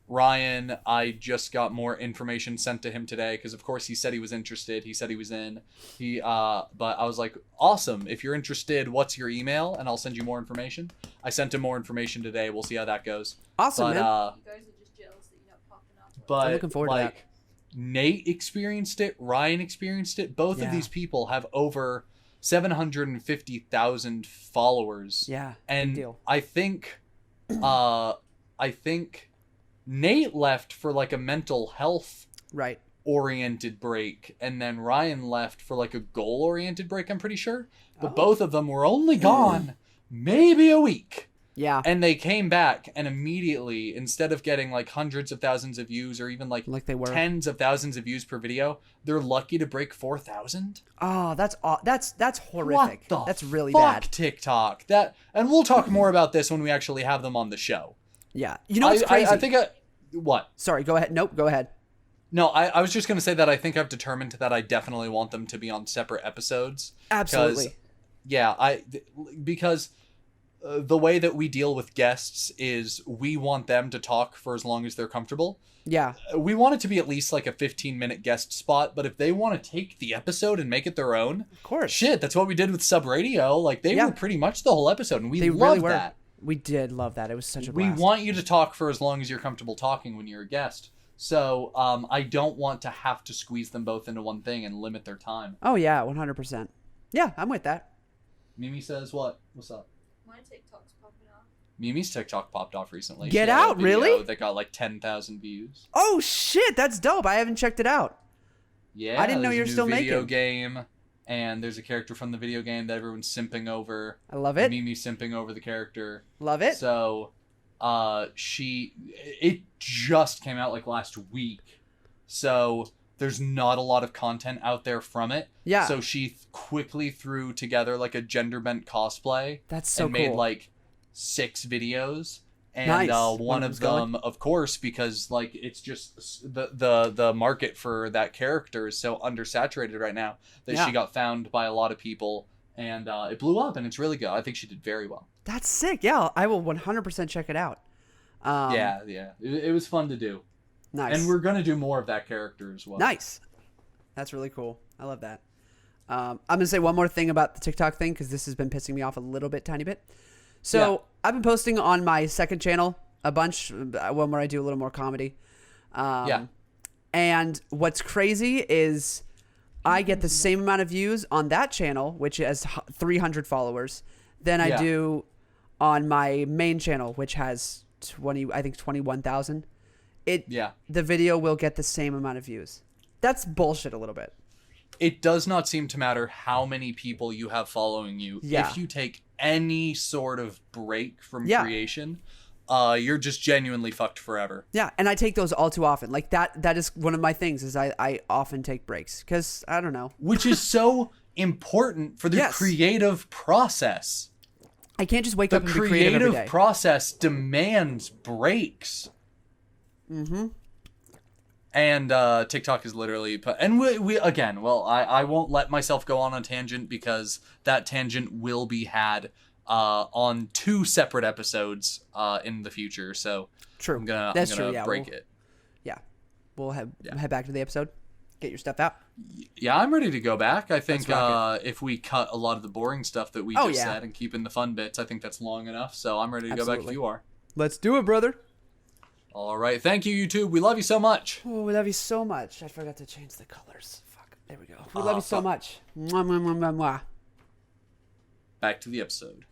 Ryan, I just got more information sent to him today because, of course, he said he was interested. He said he was in. But I was like, awesome. If you're interested, what's your email? And I'll send you more information. I sent him more information today. We'll see how that goes. Awesome, but, man. You guys are just jealous that you're not popping up. But I'm looking forward to that. Nate experienced it. Ryan experienced it. Both of these people have over 750,000 followers. Yeah, and big deal. I think Nate left for like a mental health oriented break, and then Ryan left for like a goal oriented break. I'm pretty sure, but both of them were only gone maybe a week. Yeah. And they came back, and immediately, instead of getting like hundreds of thousands of views or even like they were tens of thousands of views per video, they're lucky to break 4,000. Oh, that's horrific. What the that's really fuck, bad. TikTok. And we'll talk more about this when we actually have them on the show. Yeah. You know what's crazy? I think what? Sorry, go ahead. Nope, go ahead. No, I was just going to say that I think I've determined that I definitely want them to be on separate episodes. Absolutely. Because the way that we deal with guests is we want them to talk for as long as they're comfortable. Yeah. We want it to be at least like a 15-minute guest spot, but if they want to take the episode and make it their own, of course. Shit, that's what we did with Sub Radio. Like, they were pretty much the whole episode, and we loved that. We did love that. It was such a blast. We want you to talk for as long as you're comfortable talking when you're a guest. So I don't want to have to squeeze them both into one thing and limit their time. Oh, yeah, 100%. Yeah, I'm with that. Mimi says what? What's up? My TikTok's popping off. Mimi's TikTok popped off recently. Get out, really? That got like 10,000 views. Oh, shit, that's dope. I haven't checked it out. Yeah, I didn't know you're still making. Video game, and there's a character from the video game that everyone's simping over. I love it. Mimi's simping over the character. Love it. So, it just came out like last week. So there's not a lot of content out there from it. Yeah. So she quickly threw together like a gender bent cosplay. That's so and cool. made like 6 videos. And nice. One of them, of course, because like it's just the market for that character is so undersaturated right now that she got found by a lot of people, and it blew up, and it's really good. I think she did very well. That's sick. Yeah, I will 100% check it out. Yeah. It was fun to do. Nice. And we're gonna do more of that character as well. Nice. That's really cool. I love that. I'm gonna say one more thing about the TikTok thing because this has been pissing me off a little bit, tiny bit. So I've been posting on my second channel a bunch, one where I do a little more comedy. And what's crazy is I get the same amount of views on that channel, which has 300 followers, than I do on my main channel, which has 21,000. The video will get the same amount of views. That's bullshit a little bit. It does not seem to matter how many people you have following you. Yeah. If you take any sort of break from creation, you're just genuinely fucked forever. Yeah, and I take those all too often. Like that is one of my things is I often take breaks because I don't know. Which is so important for the creative process. I can't just wake up and be creative every day. The creative process demands breaks. Mm-hmm. And TikTok is literally... And we again, well, I won't let myself go on a tangent because that tangent will be had on 2 separate episodes in the future. So true. I'm gonna break it. Yeah. We'll head back to the episode. Get your stuff out. Yeah, I'm ready to go back. I think if we cut a lot of the boring stuff that we just said and keep in the fun bits, I think that's long enough. So I'm ready to go back if you are. Let's do it, brother. All right. Thank you, YouTube. We love you so much. Oh, we love you so much. I forgot to change the colors. Fuck. There we go. We love you so much. Mwah, mwah, mwah, mwah, mwah. Back to the episode.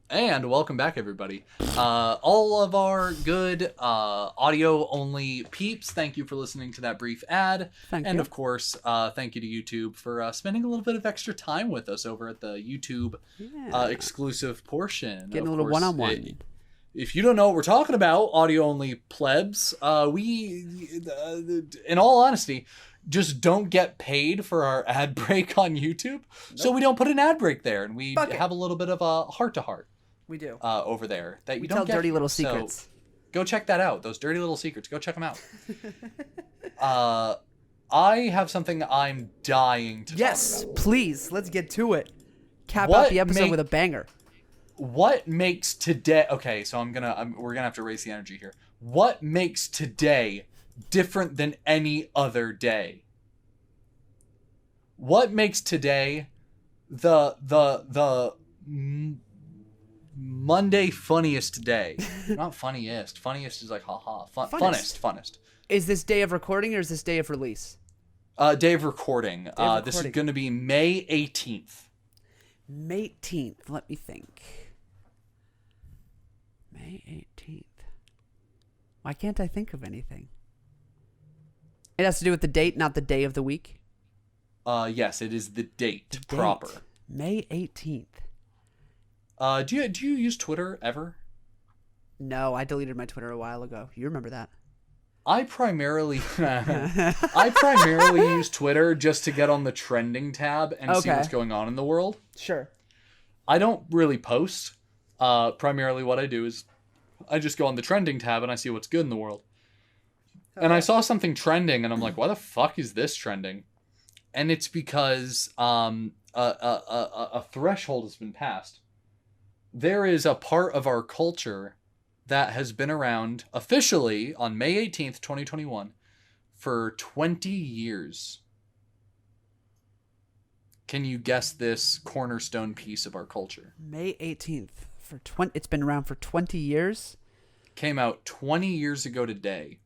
And welcome back, everybody. All of our good audio-only peeps, thank you for listening to that brief ad. Thank you. And, of course, thank you to YouTube for spending a little bit of extra time with us over at the YouTube exclusive portion. Getting a little one-on-one. If you don't know what we're talking about, audio-only plebs, we, in all honesty, just don't get paid for our ad break on YouTube. Nope. So we don't put an ad break there, and we have a little bit of a heart-to-heart. We do. Over there. That we don't tell get dirty little secrets. So go check that out. Those dirty little secrets. Go check them out. I have something I'm dying to talk about. Yes, please. Let's get to it. Cap out the episode with a banger. What makes today... Okay, so we're gonna have to raise the energy here. What makes today different than any other day? What makes today the Monday funniest day? Not funniest. Funniest is like haha. Funnest. Is this day of recording or is this day of release? Day of recording. This is going to be May 18th. May 18th. Let me think. May 18th. Why can't I think of anything? It has to do with the date, not the day of the week? Yes, it is the date proper. May 18th. Do you use Twitter ever? No, I deleted my Twitter a while ago. You remember that? I primarily use Twitter just to get on the trending tab and see what's going on in the world. Sure. I don't really post. Primarily what I do is I just go on the trending tab and I see what's good in the world. Okay. And I saw something trending and I'm like, why the fuck is this trending? And it's because a threshold has been passed. There is a part of our culture that has been around officially on May 18th, 2021 for 20 years. Can you guess this cornerstone piece of our culture? May 18th. It's been around for 20 years? Came out 20 years ago today.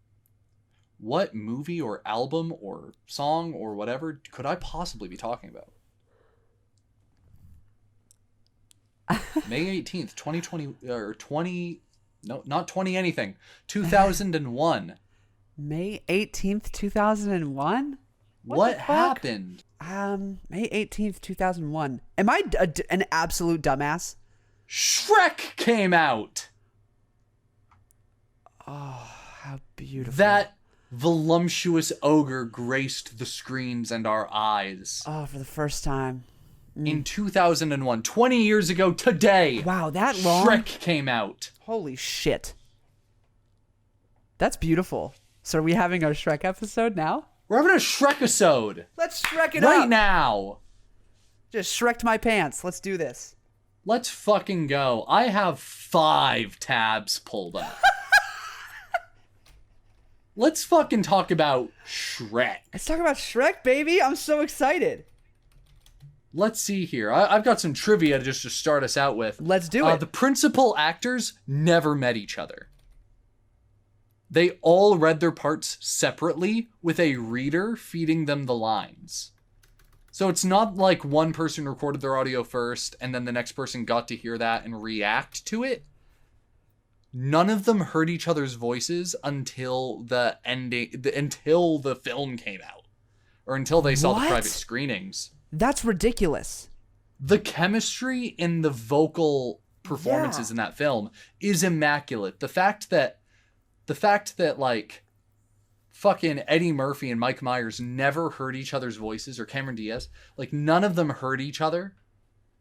What movie or album or song or whatever could I possibly be talking about? May 18th, 2020, or 20... No, not 20 anything. 2001. May 18th, 2001? What happened? May 18th, 2001. Am I an absolute dumbass? Shrek came out. Oh, how beautiful. That voluptuous ogre graced the screens and our eyes. Oh, for the first time. In 2001, 20 years ago today. Wow, that long? Shrek came out. Holy shit. That's beautiful. So are we having our Shrek episode now? We're having a Shrek-isode. Let's Shrek it up. Right now. Just Shrek'd my pants. Let's do this. Let's fucking go. I have 5 tabs pulled up. Let's fucking talk about Shrek. Let's talk about Shrek, baby. I'm so excited. Let's see here. I've got some trivia just to start us out with. Let's do it. The principal actors never met each other. they all read their parts separately with a reader feeding them the lines. So it's not like one person recorded their audio first and then the next person got to hear that and react to it. None of them heard each other's voices until the until the film came out, or until they saw the private screenings. That's ridiculous. The chemistry in the vocal performances in that film is immaculate. The fact that like fucking Eddie Murphy and Mike Myers never heard each other's voices, or Cameron Diaz, like none of them heard each other.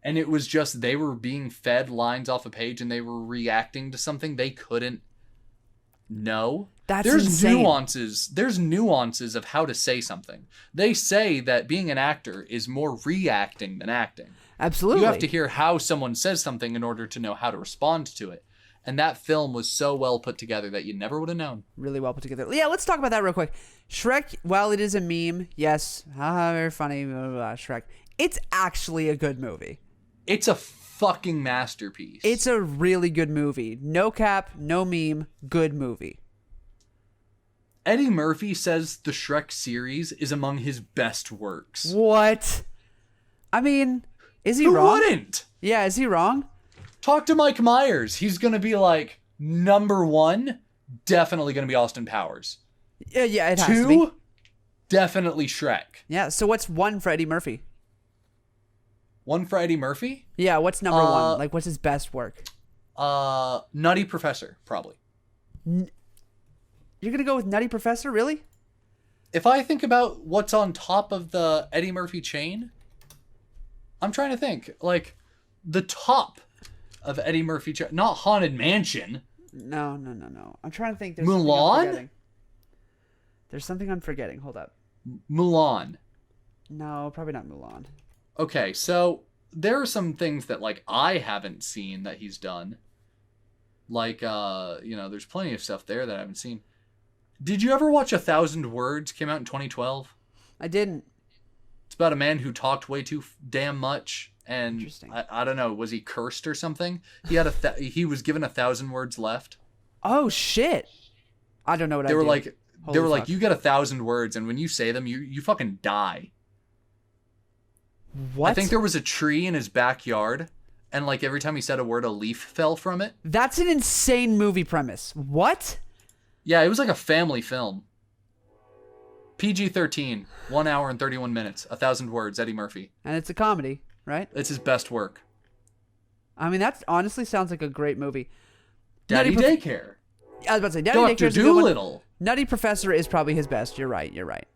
And it was just they were being fed lines off a page and they were reacting to something they couldn't know. There's insane. There's nuances of how to say something. They say that being an actor is more reacting than acting. Absolutely. You have to hear how someone says something in order to know how to respond to it. And that film was so well put together that you never would have known. Really well put together. Yeah, let's talk about that real quick. Shrek, while it is a meme, yes, very funny, blah, blah, blah, Shrek, it's actually a good movie. It's a fucking masterpiece. It's a really good movie. No cap, no meme, good movie. Eddie Murphy says the Shrek series is among his best works. What? I mean, is he wrong? Who wouldn't? Yeah, is he wrong? Talk to Mike Myers. He's going to be like, number one, definitely going to be Austin Powers. Yeah, it has to be. Two, definitely Shrek. Yeah, so what's one for Eddie Murphy? One for Eddie Murphy? Yeah, what's number one? Like, what's his best work? Nutty Professor, probably. You're going to go with Nutty Professor, really? If I think about what's on top of the Eddie Murphy chain, I'm trying to think. Like, the top of Eddie Murphy chain. Not Haunted Mansion. No. I'm trying to think. There's Mulan? Something I'm forgetting. There's something I'm forgetting. Hold up. Mulan. No, probably not Mulan. Okay, so there are some things that, like, I haven't seen that he's done. Like, there's plenty of stuff there that I haven't seen. Did you ever watch 1,000 Words? Came out in 2012. I didn't. It's about a man who talked way too damn much, and Interesting. I don't know, was he cursed or something? He had he was given 1,000 words left. Oh shit! I don't know what they were like. Holy they were fuck. like, you get 1,000 words, and when you say them, you fucking die. What? I think there was a tree in his backyard, and like every time he said a word, a leaf fell from it. That's an insane movie premise. What? Yeah, it was like a family film. PG-13, 1 hour and 31 minutes, 1,000 words, Eddie Murphy. And it's a comedy, right? It's his best work. I mean, that honestly sounds like a great movie. Daddy Daycare. I was about to say, Daddy Dr. Daycare is a good one. Dolittle. Nutty Professor is probably his best. You're right.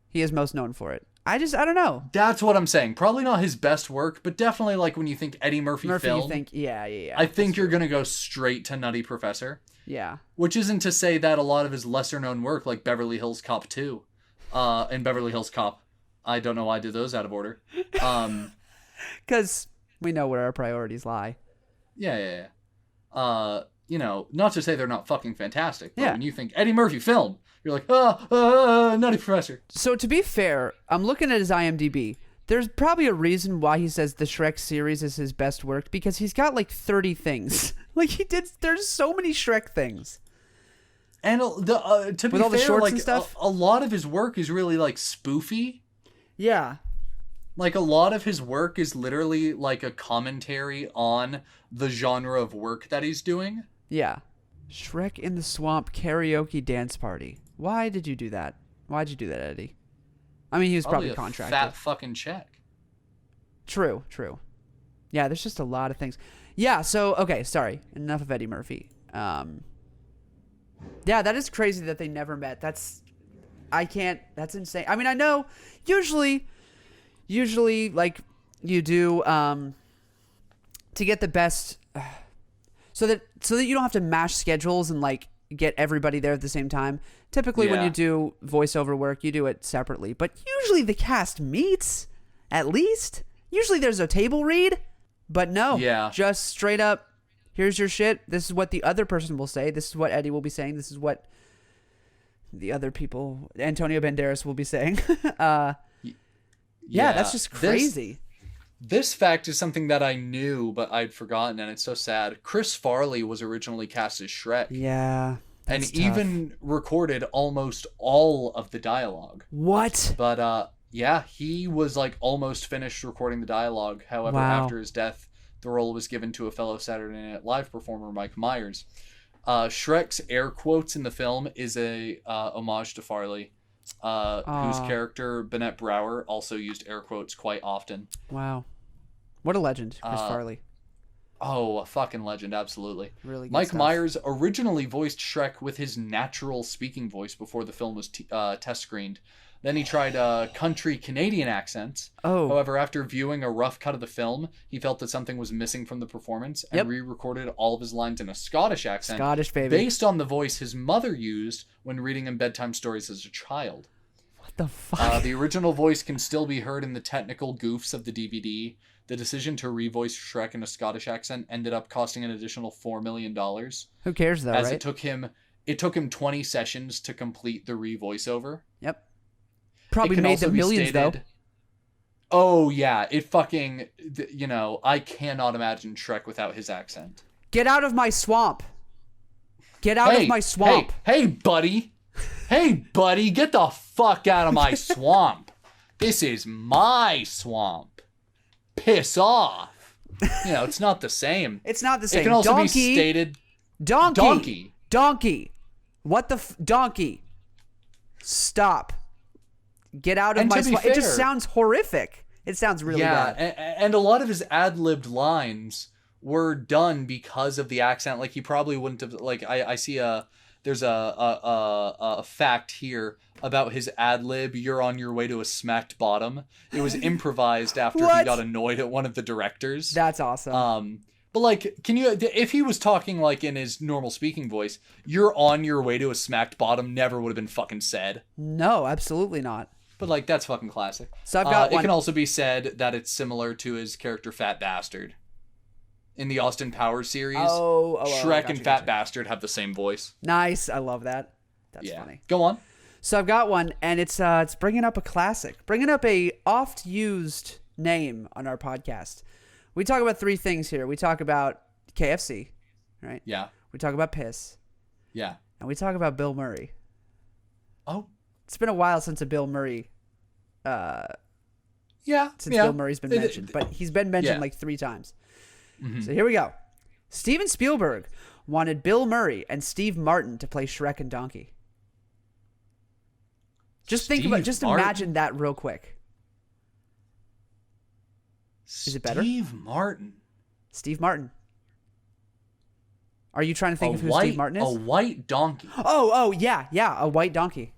He is most known for it. I don't know. That's what I'm saying. Probably not his best work, but definitely like when you think Eddie Murphy film. You think, yeah. I think you're going to go straight to Nutty Professor. Yeah. Which isn't to say that a lot of his lesser known work, like Beverly Hills Cop 2, and Beverly Hills Cop, I don't know why I did those out of order. Because we know where our priorities lie. Yeah. Not to say they're not fucking fantastic, but Yeah. when you think Eddie Murphy film, you're like, Nutty Professor. So to be fair, I'm looking at his IMDb. There's probably a reason why he says the Shrek series is his best work, because he's got like 30 things. There's so many Shrek things. And to be With all the fair, shorts like and stuff? a lot of his work is really like spoofy. Yeah. Like a lot of his work is literally like a commentary on the genre of work that he's doing. Yeah. Shrek in the Swamp karaoke dance party. Why did you do that? Why'd you do that, Eddie? I mean, he was probably a contracted. fat fucking check. True. Yeah, there's just a lot of things. Yeah, so, okay, sorry. Enough of Eddie Murphy. Yeah, that is crazy that they never met. That's insane. I mean, I know usually like you do to get the best so that you don't have to mash schedules and like get everybody there at the same time. Typically when Yeah. you do voiceover work, you do it separately, but usually the cast meets at least. Usually there's a table read, but no. Yeah. Just straight up, here's your shit. This is what the other person will say. This is what Eddie will be saying. This is what the other people, Antonio Banderas, will be saying. Yeah, that's just crazy. This fact is something that I knew, but I'd forgotten, and it's so sad. Chris Farley was originally cast as Shrek. Yeah. and tough. even recorded almost all of the dialogue. What? But yeah, he was like almost finished recording the dialogue. However, Wow. after his death, the role was given to a fellow Saturday Night Live performer, Mike Myers. Shrek's air quotes in the film is a homage to Farley, whose character, Bennett Brower, also used air quotes quite often. Wow. What a legend, Chris Farley. Oh, a fucking legend, absolutely. Really good Mike stuff. Myers originally voiced Shrek with his natural speaking voice before the film was test screened. Then he tried country Canadian accents. Oh. However, after viewing a rough cut of the film, he felt that something was missing from the performance and re-recorded all of his lines in a Scottish accent. Scottish, baby. Based on the voice his mother used when reading him bedtime stories as a child. What the fuck? The original voice can still be heard in the technical goofs of the DVD. The decision to revoice Shrek in a Scottish accent ended up costing an additional $4 million. Who cares, though, as right? it took him 20 sessions to complete the re-voiceover. Yep. Probably made them millions, though. Oh, yeah. It fucking, I cannot imagine Shrek without his accent. Get out of my swamp. Get out of my swamp. Hey, buddy. Hey, buddy, get the fuck out of my swamp. This is my swamp. Piss off. It's not the same. It's not the same. It can also donkey, be stated... Donkey. What the donkey? Stop. Get out of my swamp. It just sounds horrific. It sounds really bad. And a lot of his ad-libbed lines were done because of the accent. Like, he probably wouldn't have... Like, I see there's a fact here about his ad-lib, "You're on your way to a smacked bottom." It was improvised after he got annoyed at one of the directors. That's awesome. But like, if he was talking like in his normal speaking voice, "You're on your way to a smacked bottom" never would have been fucking said. No, absolutely not. But like, that's fucking classic. So I've got one. It can also be said that it's similar to his character Fat Bastard. In the Austin Powers series, Shrek and Fat Bastard have the same voice. Nice. I love that. That's funny. Go on. So I've got one, and it's bringing up a classic. Bringing up a oft-used name on our podcast. We talk about three things here. We talk about KFC, right? Yeah. We talk about piss. Yeah. And we talk about Bill Murray. Oh. It's been a while since a Bill Murray... Since Bill Murray's been mentioned. But he's been mentioned like 3 times. Mm-hmm. So here we go. Steven Spielberg wanted Bill Murray and Steve Martin to play Shrek and Donkey. Imagine that real quick. Is it better? Steve Martin. Steve Martin. Are you trying to think of who Steve Martin is? A white donkey. Oh, yeah, a white donkey.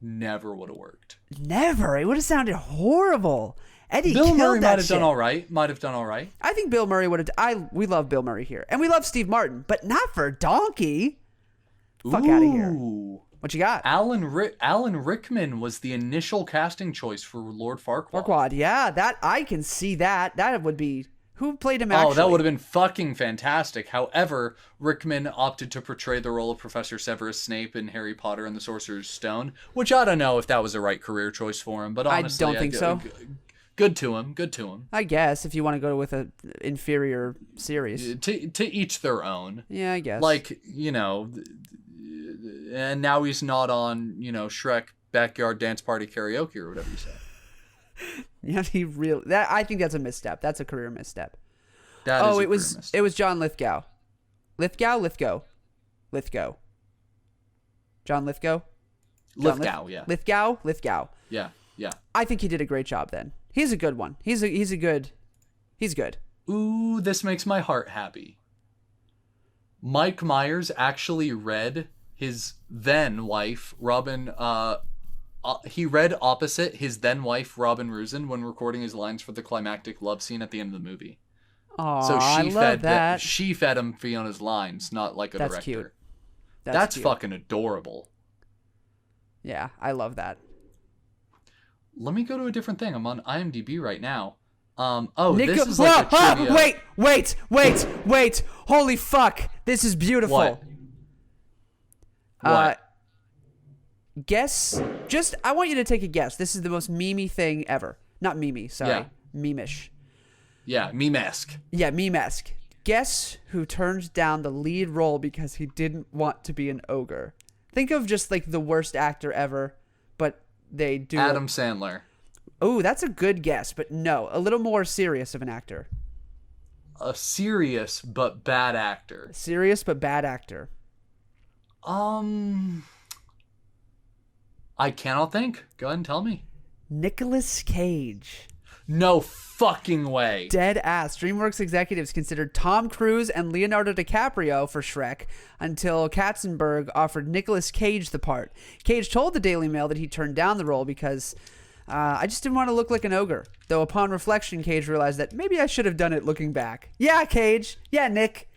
Never would have worked. Never. It would have sounded horrible. Eddie Bill killed Murray that might have shit. done all right. I think Bill Murray would have. We love Bill Murray here, and we love Steve Martin, but not for Donkey. Fuck out of here. What you got? Alan Rickman was the initial casting choice for Lord Farquaad. Farquaad, yeah, that I can see that. That would be who played him. Actually? Oh, that would have been fucking fantastic. However, Rickman opted to portray the role of Professor Severus Snape in Harry Potter and the Sorcerer's Stone, which I don't know if that was the right career choice for him. But honestly, I don't think so. Good to him. I guess if you want to go with an inferior series. To each their own. Yeah, I guess. Like, and now he's not on, Shrek Backyard Dance Party Karaoke or whatever you say. Yeah, I think that's a misstep. That's a career misstep. It was John Lithgow. Lithgow. John Lithgow? Lithgow, yeah. Lithgow. Yeah. I think he did a great job then. He's a good one. He's good. Ooh, this makes my heart happy. Mike Myers actually read his then wife, Robin, he read opposite his then wife, Robin Rusin, when recording his lines for the climactic love scene at the end of the movie. Aww, so I love that. She fed him Fiona's lines, not like a That's director. Cute. That's cute. Fucking adorable. Yeah, I love that. Let me go to a different thing. I'm on IMDb right now. This is like a trivia. Wait. Holy fuck. This is beautiful. What? Guess. I want you to take a guess. This is the most meme-y thing ever. Not meme-y, sorry. Yeah. Meme-ish. Yeah, meme-esque. Yeah, meme-esque. Guess who turned down the lead role because he didn't want to be an ogre? Think of just like the worst actor ever, but they do. Adam Sandler. Oh, that's a good guess, but no, a little more serious of an actor. A serious but bad actor. Serious but bad actor. I cannot think. Go ahead and tell me. Nicolas Cage. No fucking way. Dead ass. DreamWorks executives considered Tom Cruise and Leonardo DiCaprio for Shrek until Katzenberg offered Nicolas Cage the part. Cage told the Daily Mail that he turned down the role because I just didn't want to look like an ogre. Though upon reflection, Cage realized that maybe I should have done it looking back. Yeah, Cage. Yeah, Nick.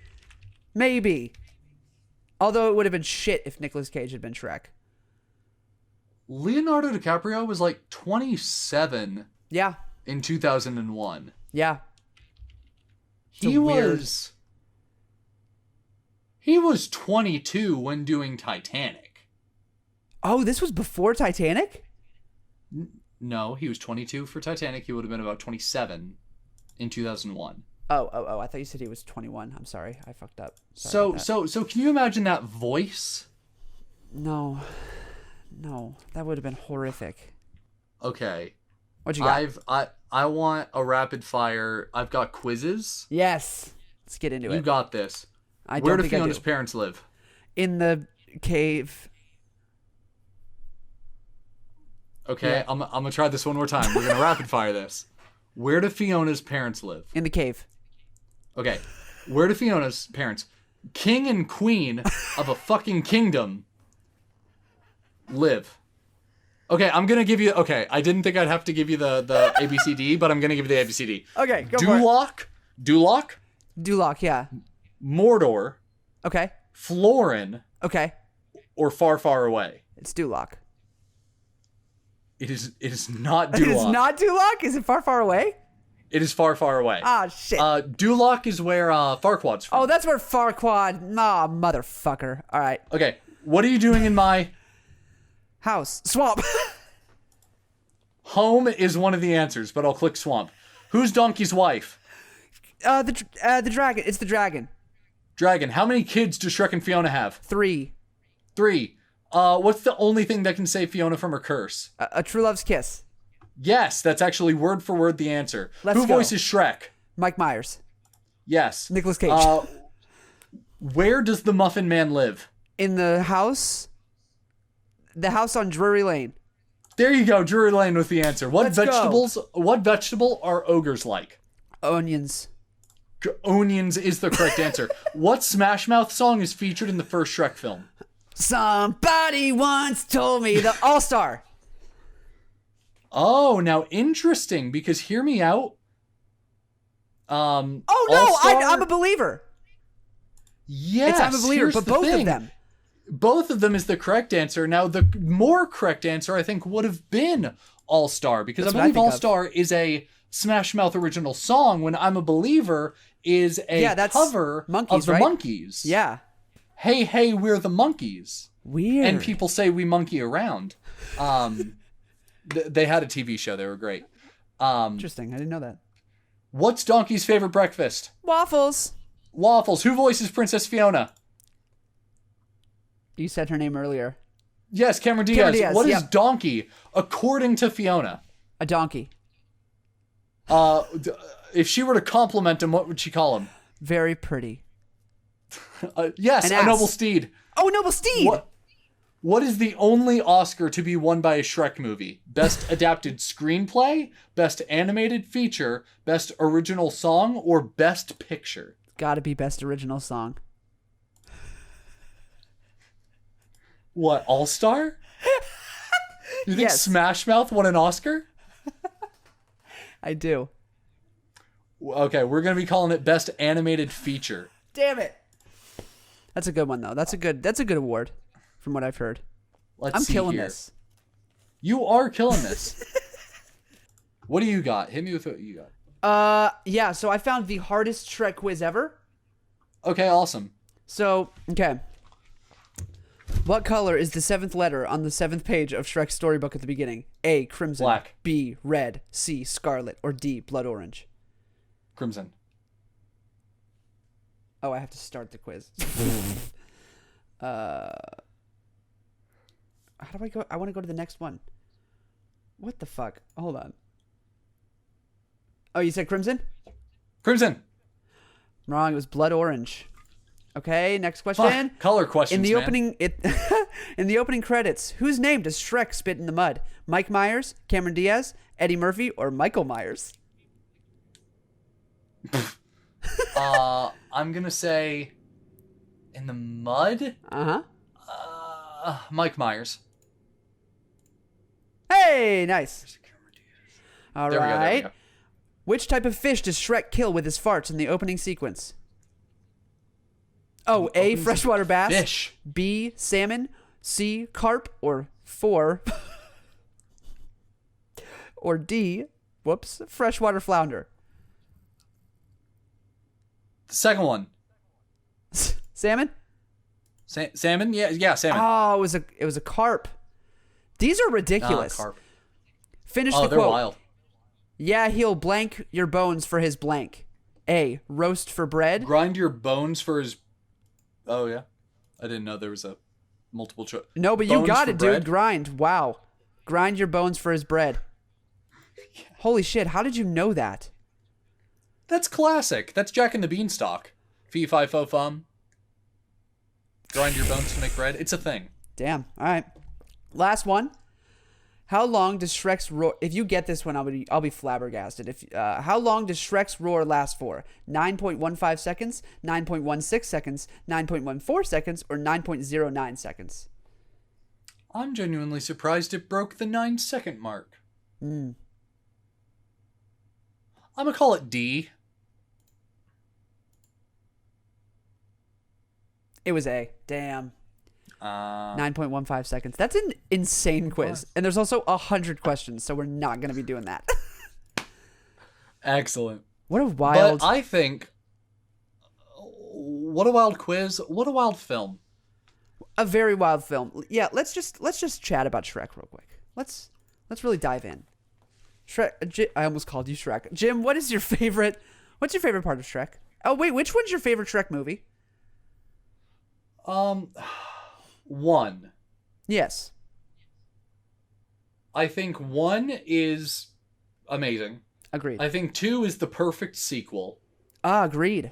Maybe. Although it would have been shit if Nicolas Cage had been Shrek. Leonardo DiCaprio was like 27. Yeah. In 2001. Yeah. He was 22 when doing Titanic. Oh, this was before Titanic? No, he was 22 for Titanic. He would have been about 27 in 2001. Oh, I thought you said he was 21. I'm sorry. I fucked up. So can you imagine that voice? No, that would have been horrific. Okay. What you got? I want a rapid fire. I've got quizzes. Yes. Let's get into it. You got this. Where do Fiona's parents live? In the cave. Okay, Yeah. I'm gonna try this one more time. We're gonna rapid fire this. Where do Fiona's parents live? In the cave. Okay. Where do Fiona's parents, king and queen of a fucking kingdom, live? Okay, I'm gonna give you. Okay, I didn't think I'd have to give you the ABCD, but I'm gonna give you the ABCD. Okay, go for it. Duloc, Duloc, yeah. Mordor, Okay. Florin, Okay. or Far, Far Away. It's Duloc. It is not Duloc. It is not Duloc? Is it Far, Far Away? It is Far, Far Away. Ah, shit. Duloc is where Farquaad's from. Oh, that's where Farquaad. Nah, motherfucker. All right. Okay, what are you doing in my House. Swamp. home? Is one of the answers, but I'll click swamp. Who's Donkey's wife? The dragon. It's the dragon. Dragon. How many kids do Shrek and Fiona have? 3. 3. What's the only thing that can save Fiona from her curse? A true love's kiss. Yes, that's actually word for word the answer. Let's Who go. voices Shrek? Mike Myers. Yes. Nicolas Cage. Where does the Muffin Man live? In the house. The house on Drury Lane. There you go, Drury Lane with the answer. What Let's go. What vegetable are ogres like? Onions. Onions is the correct answer. What Smash Mouth song is featured in the first Shrek film? Somebody once told me the All-Star. Oh, now interesting, because hear me out. Oh no, All-Star- I'm a believer. Yes, It's I'm a believer, here's but the both thing. of them. Both of them is the correct answer. Now, the more correct answer, I think, would have been All-Star, because That's I what I believe think of. All-Star is a Smash Mouth original song, when I'm a Believer is a that's cover Monkees, of the right? Monkees. Yeah. Hey, hey, we're the Monkees. Weird. And people say we monkey around. They had a TV show. They were great. Interesting. I didn't know that. What's Donkey's favorite breakfast? Waffles. Waffles. Who voices Princess Fiona? You said her name earlier. Yes, Cameron Diaz. Cameron Diaz, What is yep. Donkey, according to Fiona? A donkey. If she were to compliment him, what would she call him? Very pretty. Yes, An a ass. noble steed. Oh, noble steed. What is the only Oscar to be won by a Shrek movie? Best adapted screenplay, best animated feature, best original song, or best picture? Gotta be best original song. What, All-Star? You think Yes. Smash Mouth won an Oscar? I do. Okay, we're going to be calling it best animated feature. Damn it. That's a good one though. That's a good award from what I've heard. Let's I'm see killing here. this. You are killing this. What do you got? Hit me with what you got. Yeah, so I found the hardest Shrek quiz ever. Okay, awesome. So, okay. What color is the 7th letter on the 7th page of Shrek's storybook at the beginning? A, crimson. Black. B, red. C, scarlet. Or D, blood orange. Crimson. Oh, I have to start the quiz. How do I go? I want to go to the next one. What the fuck? Hold on. Oh, you said Crimson? Crimson. Wrong. It was Blood Orange. Okay, next question. Fuck. Color questions, In the man. opening, in the opening credits, whose name does Shrek spit in the mud? Mike Myers, Cameron Diaz, Eddie Murphy, or Michael Myers? I'm gonna say in the mud. Mike Myers. Hey, nice. All There we go, there we right. go. Which type of fish does Shrek kill with his farts in the opening sequence? Oh, A, freshwater bass. Fish. B, salmon. C, carp. Or 4. Or D, freshwater flounder. The second one. Salmon? Salmon? Yeah, salmon. Oh, it was a carp. These are ridiculous. Carp. Finish Oh, the they're quote. wild. Yeah, he'll blank your bones for his blank. A, roast for bread. Grind your bones for his. Oh yeah, I didn't know there was a multiple choice. No, but you Bones got for it, bread? dude. Grind. Wow. Grind your bones for his bread. Holy shit, how did you know that? That's classic. That's Jack and the Beanstalk. Fee fi fo fum. Grind your bones to make bread. It's a thing. Damn. All right. Last one. How long does Shrek's roar? If you get this one, I'll be flabbergasted. How long does Shrek's roar last for? 9.15 seconds, 9.16 seconds, 9.14 seconds, or 9.09 seconds? I'm genuinely surprised it broke the 9-second mark. I'm gonna call it D. It was A. Damn. 9.15 seconds. That's an insane quiz. And there's also 100 questions, so we're not going to be doing that. Excellent. What a wild... But I think... What a wild quiz. What a wild film. A very wild film. Yeah, let's just chat about Shrek real quick. Let's really dive in. Shrek... I almost called you Shrek. Jim, what's your favorite part of Shrek? Oh, wait, which one's your favorite Shrek movie? One. Yes. I think 1 is amazing. Agreed. I think 2 is the perfect sequel. Agreed.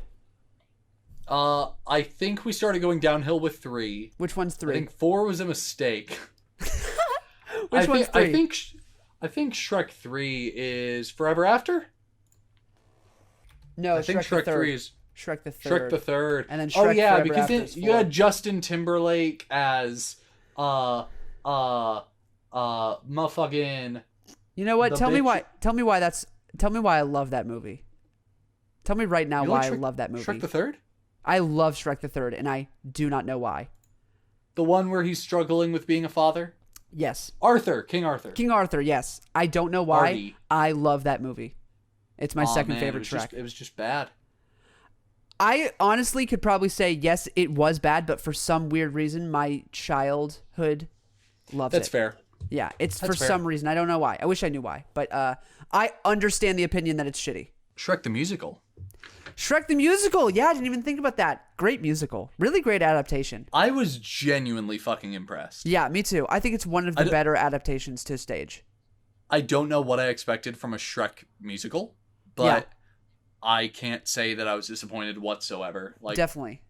I think we started going downhill with 3. Which one's 3? I think 4 was a mistake. Which one's 3? I think Shrek 3 is Forever After? No, I think Shrek 3 is Shrek the Third. Shrek the Third. And then Shrek oh yeah, Forever because After then is you 4. had Justin Timberlake as motherfucking. You know what? the Tell me bitch- why. Tell me why I love that movie. Tell me right now You why like I love that movie. Shrek the Third? I love Shrek the Third, and I do not know why. The one where he's struggling with being a father? Yes. King Arthur. King Arthur, yes. I don't know why. Artie. I love that movie. It's my second favorite Shrek. It was just bad. I honestly could probably say, yes, it was bad, but for some weird reason, my childhood loves it. That's fair. Yeah, it's That's for fair. some reason. I don't know why. I wish I knew why. But I understand the opinion that it's shitty. Shrek the Musical. Shrek the Musical. Yeah, I didn't even think about that. Great musical. Really great adaptation. I was genuinely fucking impressed. Yeah, me too. I think it's one of the better adaptations to stage. I don't know what I expected from a Shrek musical, but Yeah. I can't say that I was disappointed whatsoever. Like, Definitely.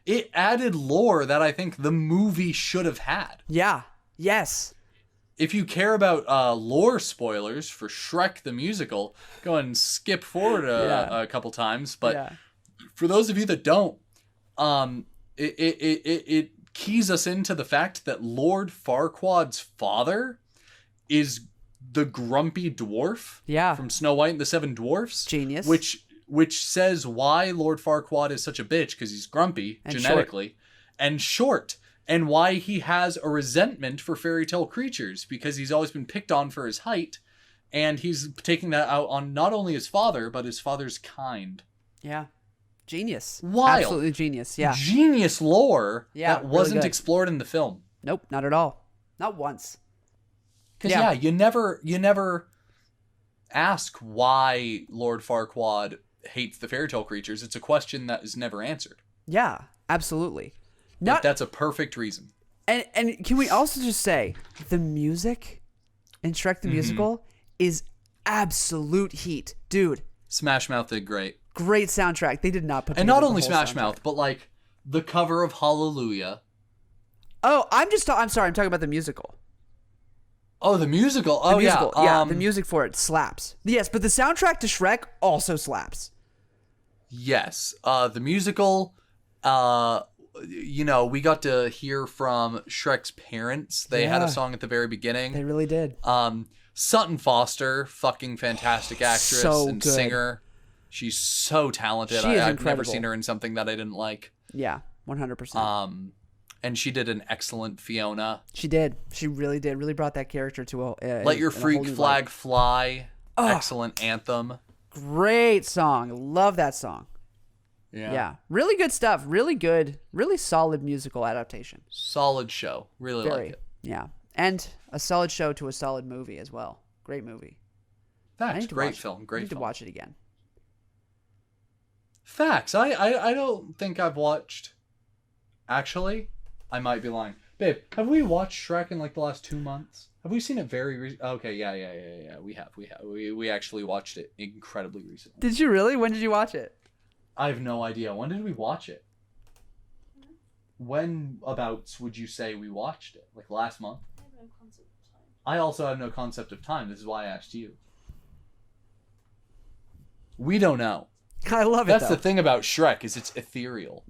it added lore that I think the movie should have had. Yeah. Yes. If you care about lore spoilers for Shrek the Musical, go and skip forward a couple times. But Yeah. for those of you that don't, it keys us into the fact that Lord Farquaad's father is the grumpy dwarf from Snow White and the Seven Dwarfs. Genius. Which says why Lord Farquaad is such a bitch, because he's grumpy And genetically and short. And why he has a resentment for fairy tale creatures, because he's always been picked on for his height, and he's taking that out on not only his father, but his father's kind. Yeah. Genius. Wild. Absolutely genius. Yeah. Genius lore Yeah, that really wasn't good. explored in the film. Nope, not at all. Not once. Because you never ask why Lord Farquaad hates the fairy tale creatures. It's a question that is never answered. Yeah, absolutely. Like, that's a perfect reason. And can we also just say the music in Shrek the Musical is absolute heat, dude. Smash Mouth did great. Great soundtrack. They did not put. And not only Smash Mouth, but like the cover of Hallelujah. Oh, I'm sorry. I'm talking about the musical. Oh, the musical. Oh, the musical. yeah. The music for it slaps. Yes, but the soundtrack to Shrek also slaps. Yes. The musical. We got to hear from Shrek's parents. They had a song at the very beginning. They really did. Sutton Foster, fucking fantastic actress and good. Singer. She's so talented. I've never seen her in something that I didn't like. Yeah, 100%. And she did an excellent Fiona. She did. She really did. Really brought that character to a Let Your Freak Flag Fly. Excellent anthem. Great song. Love that song. Yeah. Really good stuff. Really good. Really solid musical adaptation. Solid show. Really like it. Yeah. And a solid show to a solid movie as well. Great movie. Facts. Great film. I need to watch it again. Facts. I don't think I've watched. Actually, I might be lying. Babe, have we watched Shrek in like the last 2 months? Have we seen it very okay, yeah. We have. We actually watched it incredibly recently. Did you really? When did you watch it? I have no idea. When did we watch it? When abouts would you say we watched it? Like last month? I have no concept of time. I also have no concept of time. This is why I asked you. We don't know. I love it. That's the thing about Shrek is it's ethereal.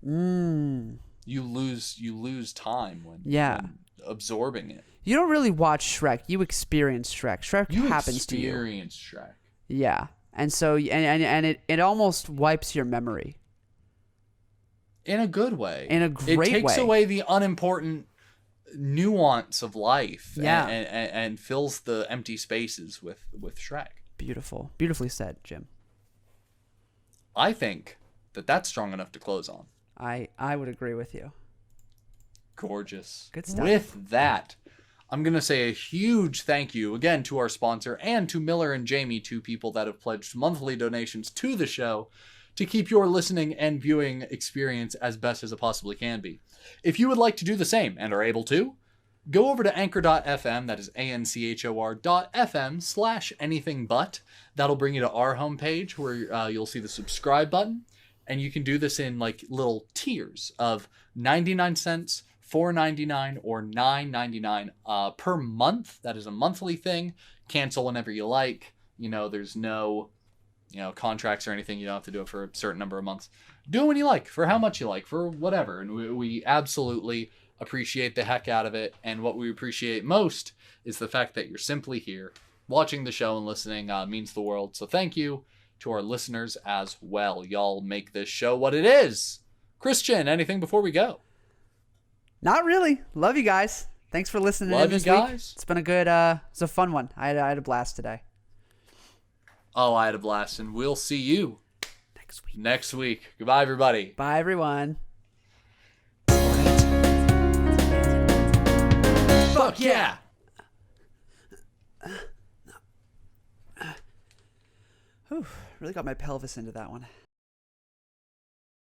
You lose time when absorbing it. You don't really watch Shrek. You experience Shrek. Shrek happens to you. You experience Shrek. Yeah. And so and it almost wipes your memory. In a good way. In a great way. It takes away the unimportant nuance of life. Yeah. And fills the empty spaces with Shrek. Beautiful. Beautifully said, Jim. I think that's strong enough to close on. I would agree with you. Gorgeous. Good stuff. With that, I'm going to say a huge thank you again to our sponsor and to Miller and Jamie, 2 people that have pledged monthly donations to the show to keep your listening and viewing experience as best as it possibly can be. If you would like to do the same and are able to, go over to anchor.fm, that is anchor.fm/anythingbut. That'll bring you to our homepage where you'll see the subscribe button. And you can do this in like little tiers of 99 cents, $4.99, or $9.99 per month. That is a monthly thing. Cancel whenever you like. There's no, contracts or anything. You don't have to do it for a certain number of months. Do it when you like, for how much you like, for whatever. And we absolutely appreciate the heck out of it. And what we appreciate most is the fact that you're simply here watching the show and listening. Means the world. So thank you to our listeners as well. Y'all make this show what it is. Christian, anything before we go? Not really. Love you guys. Thanks for listening Love in this you guys. week. It's been a good, it's a fun one. I had a blast today. Oh, I had a blast, and we'll see you next week. Goodbye, everybody. Bye, everyone. Fuck yeah! Whew, really got my pelvis into that one.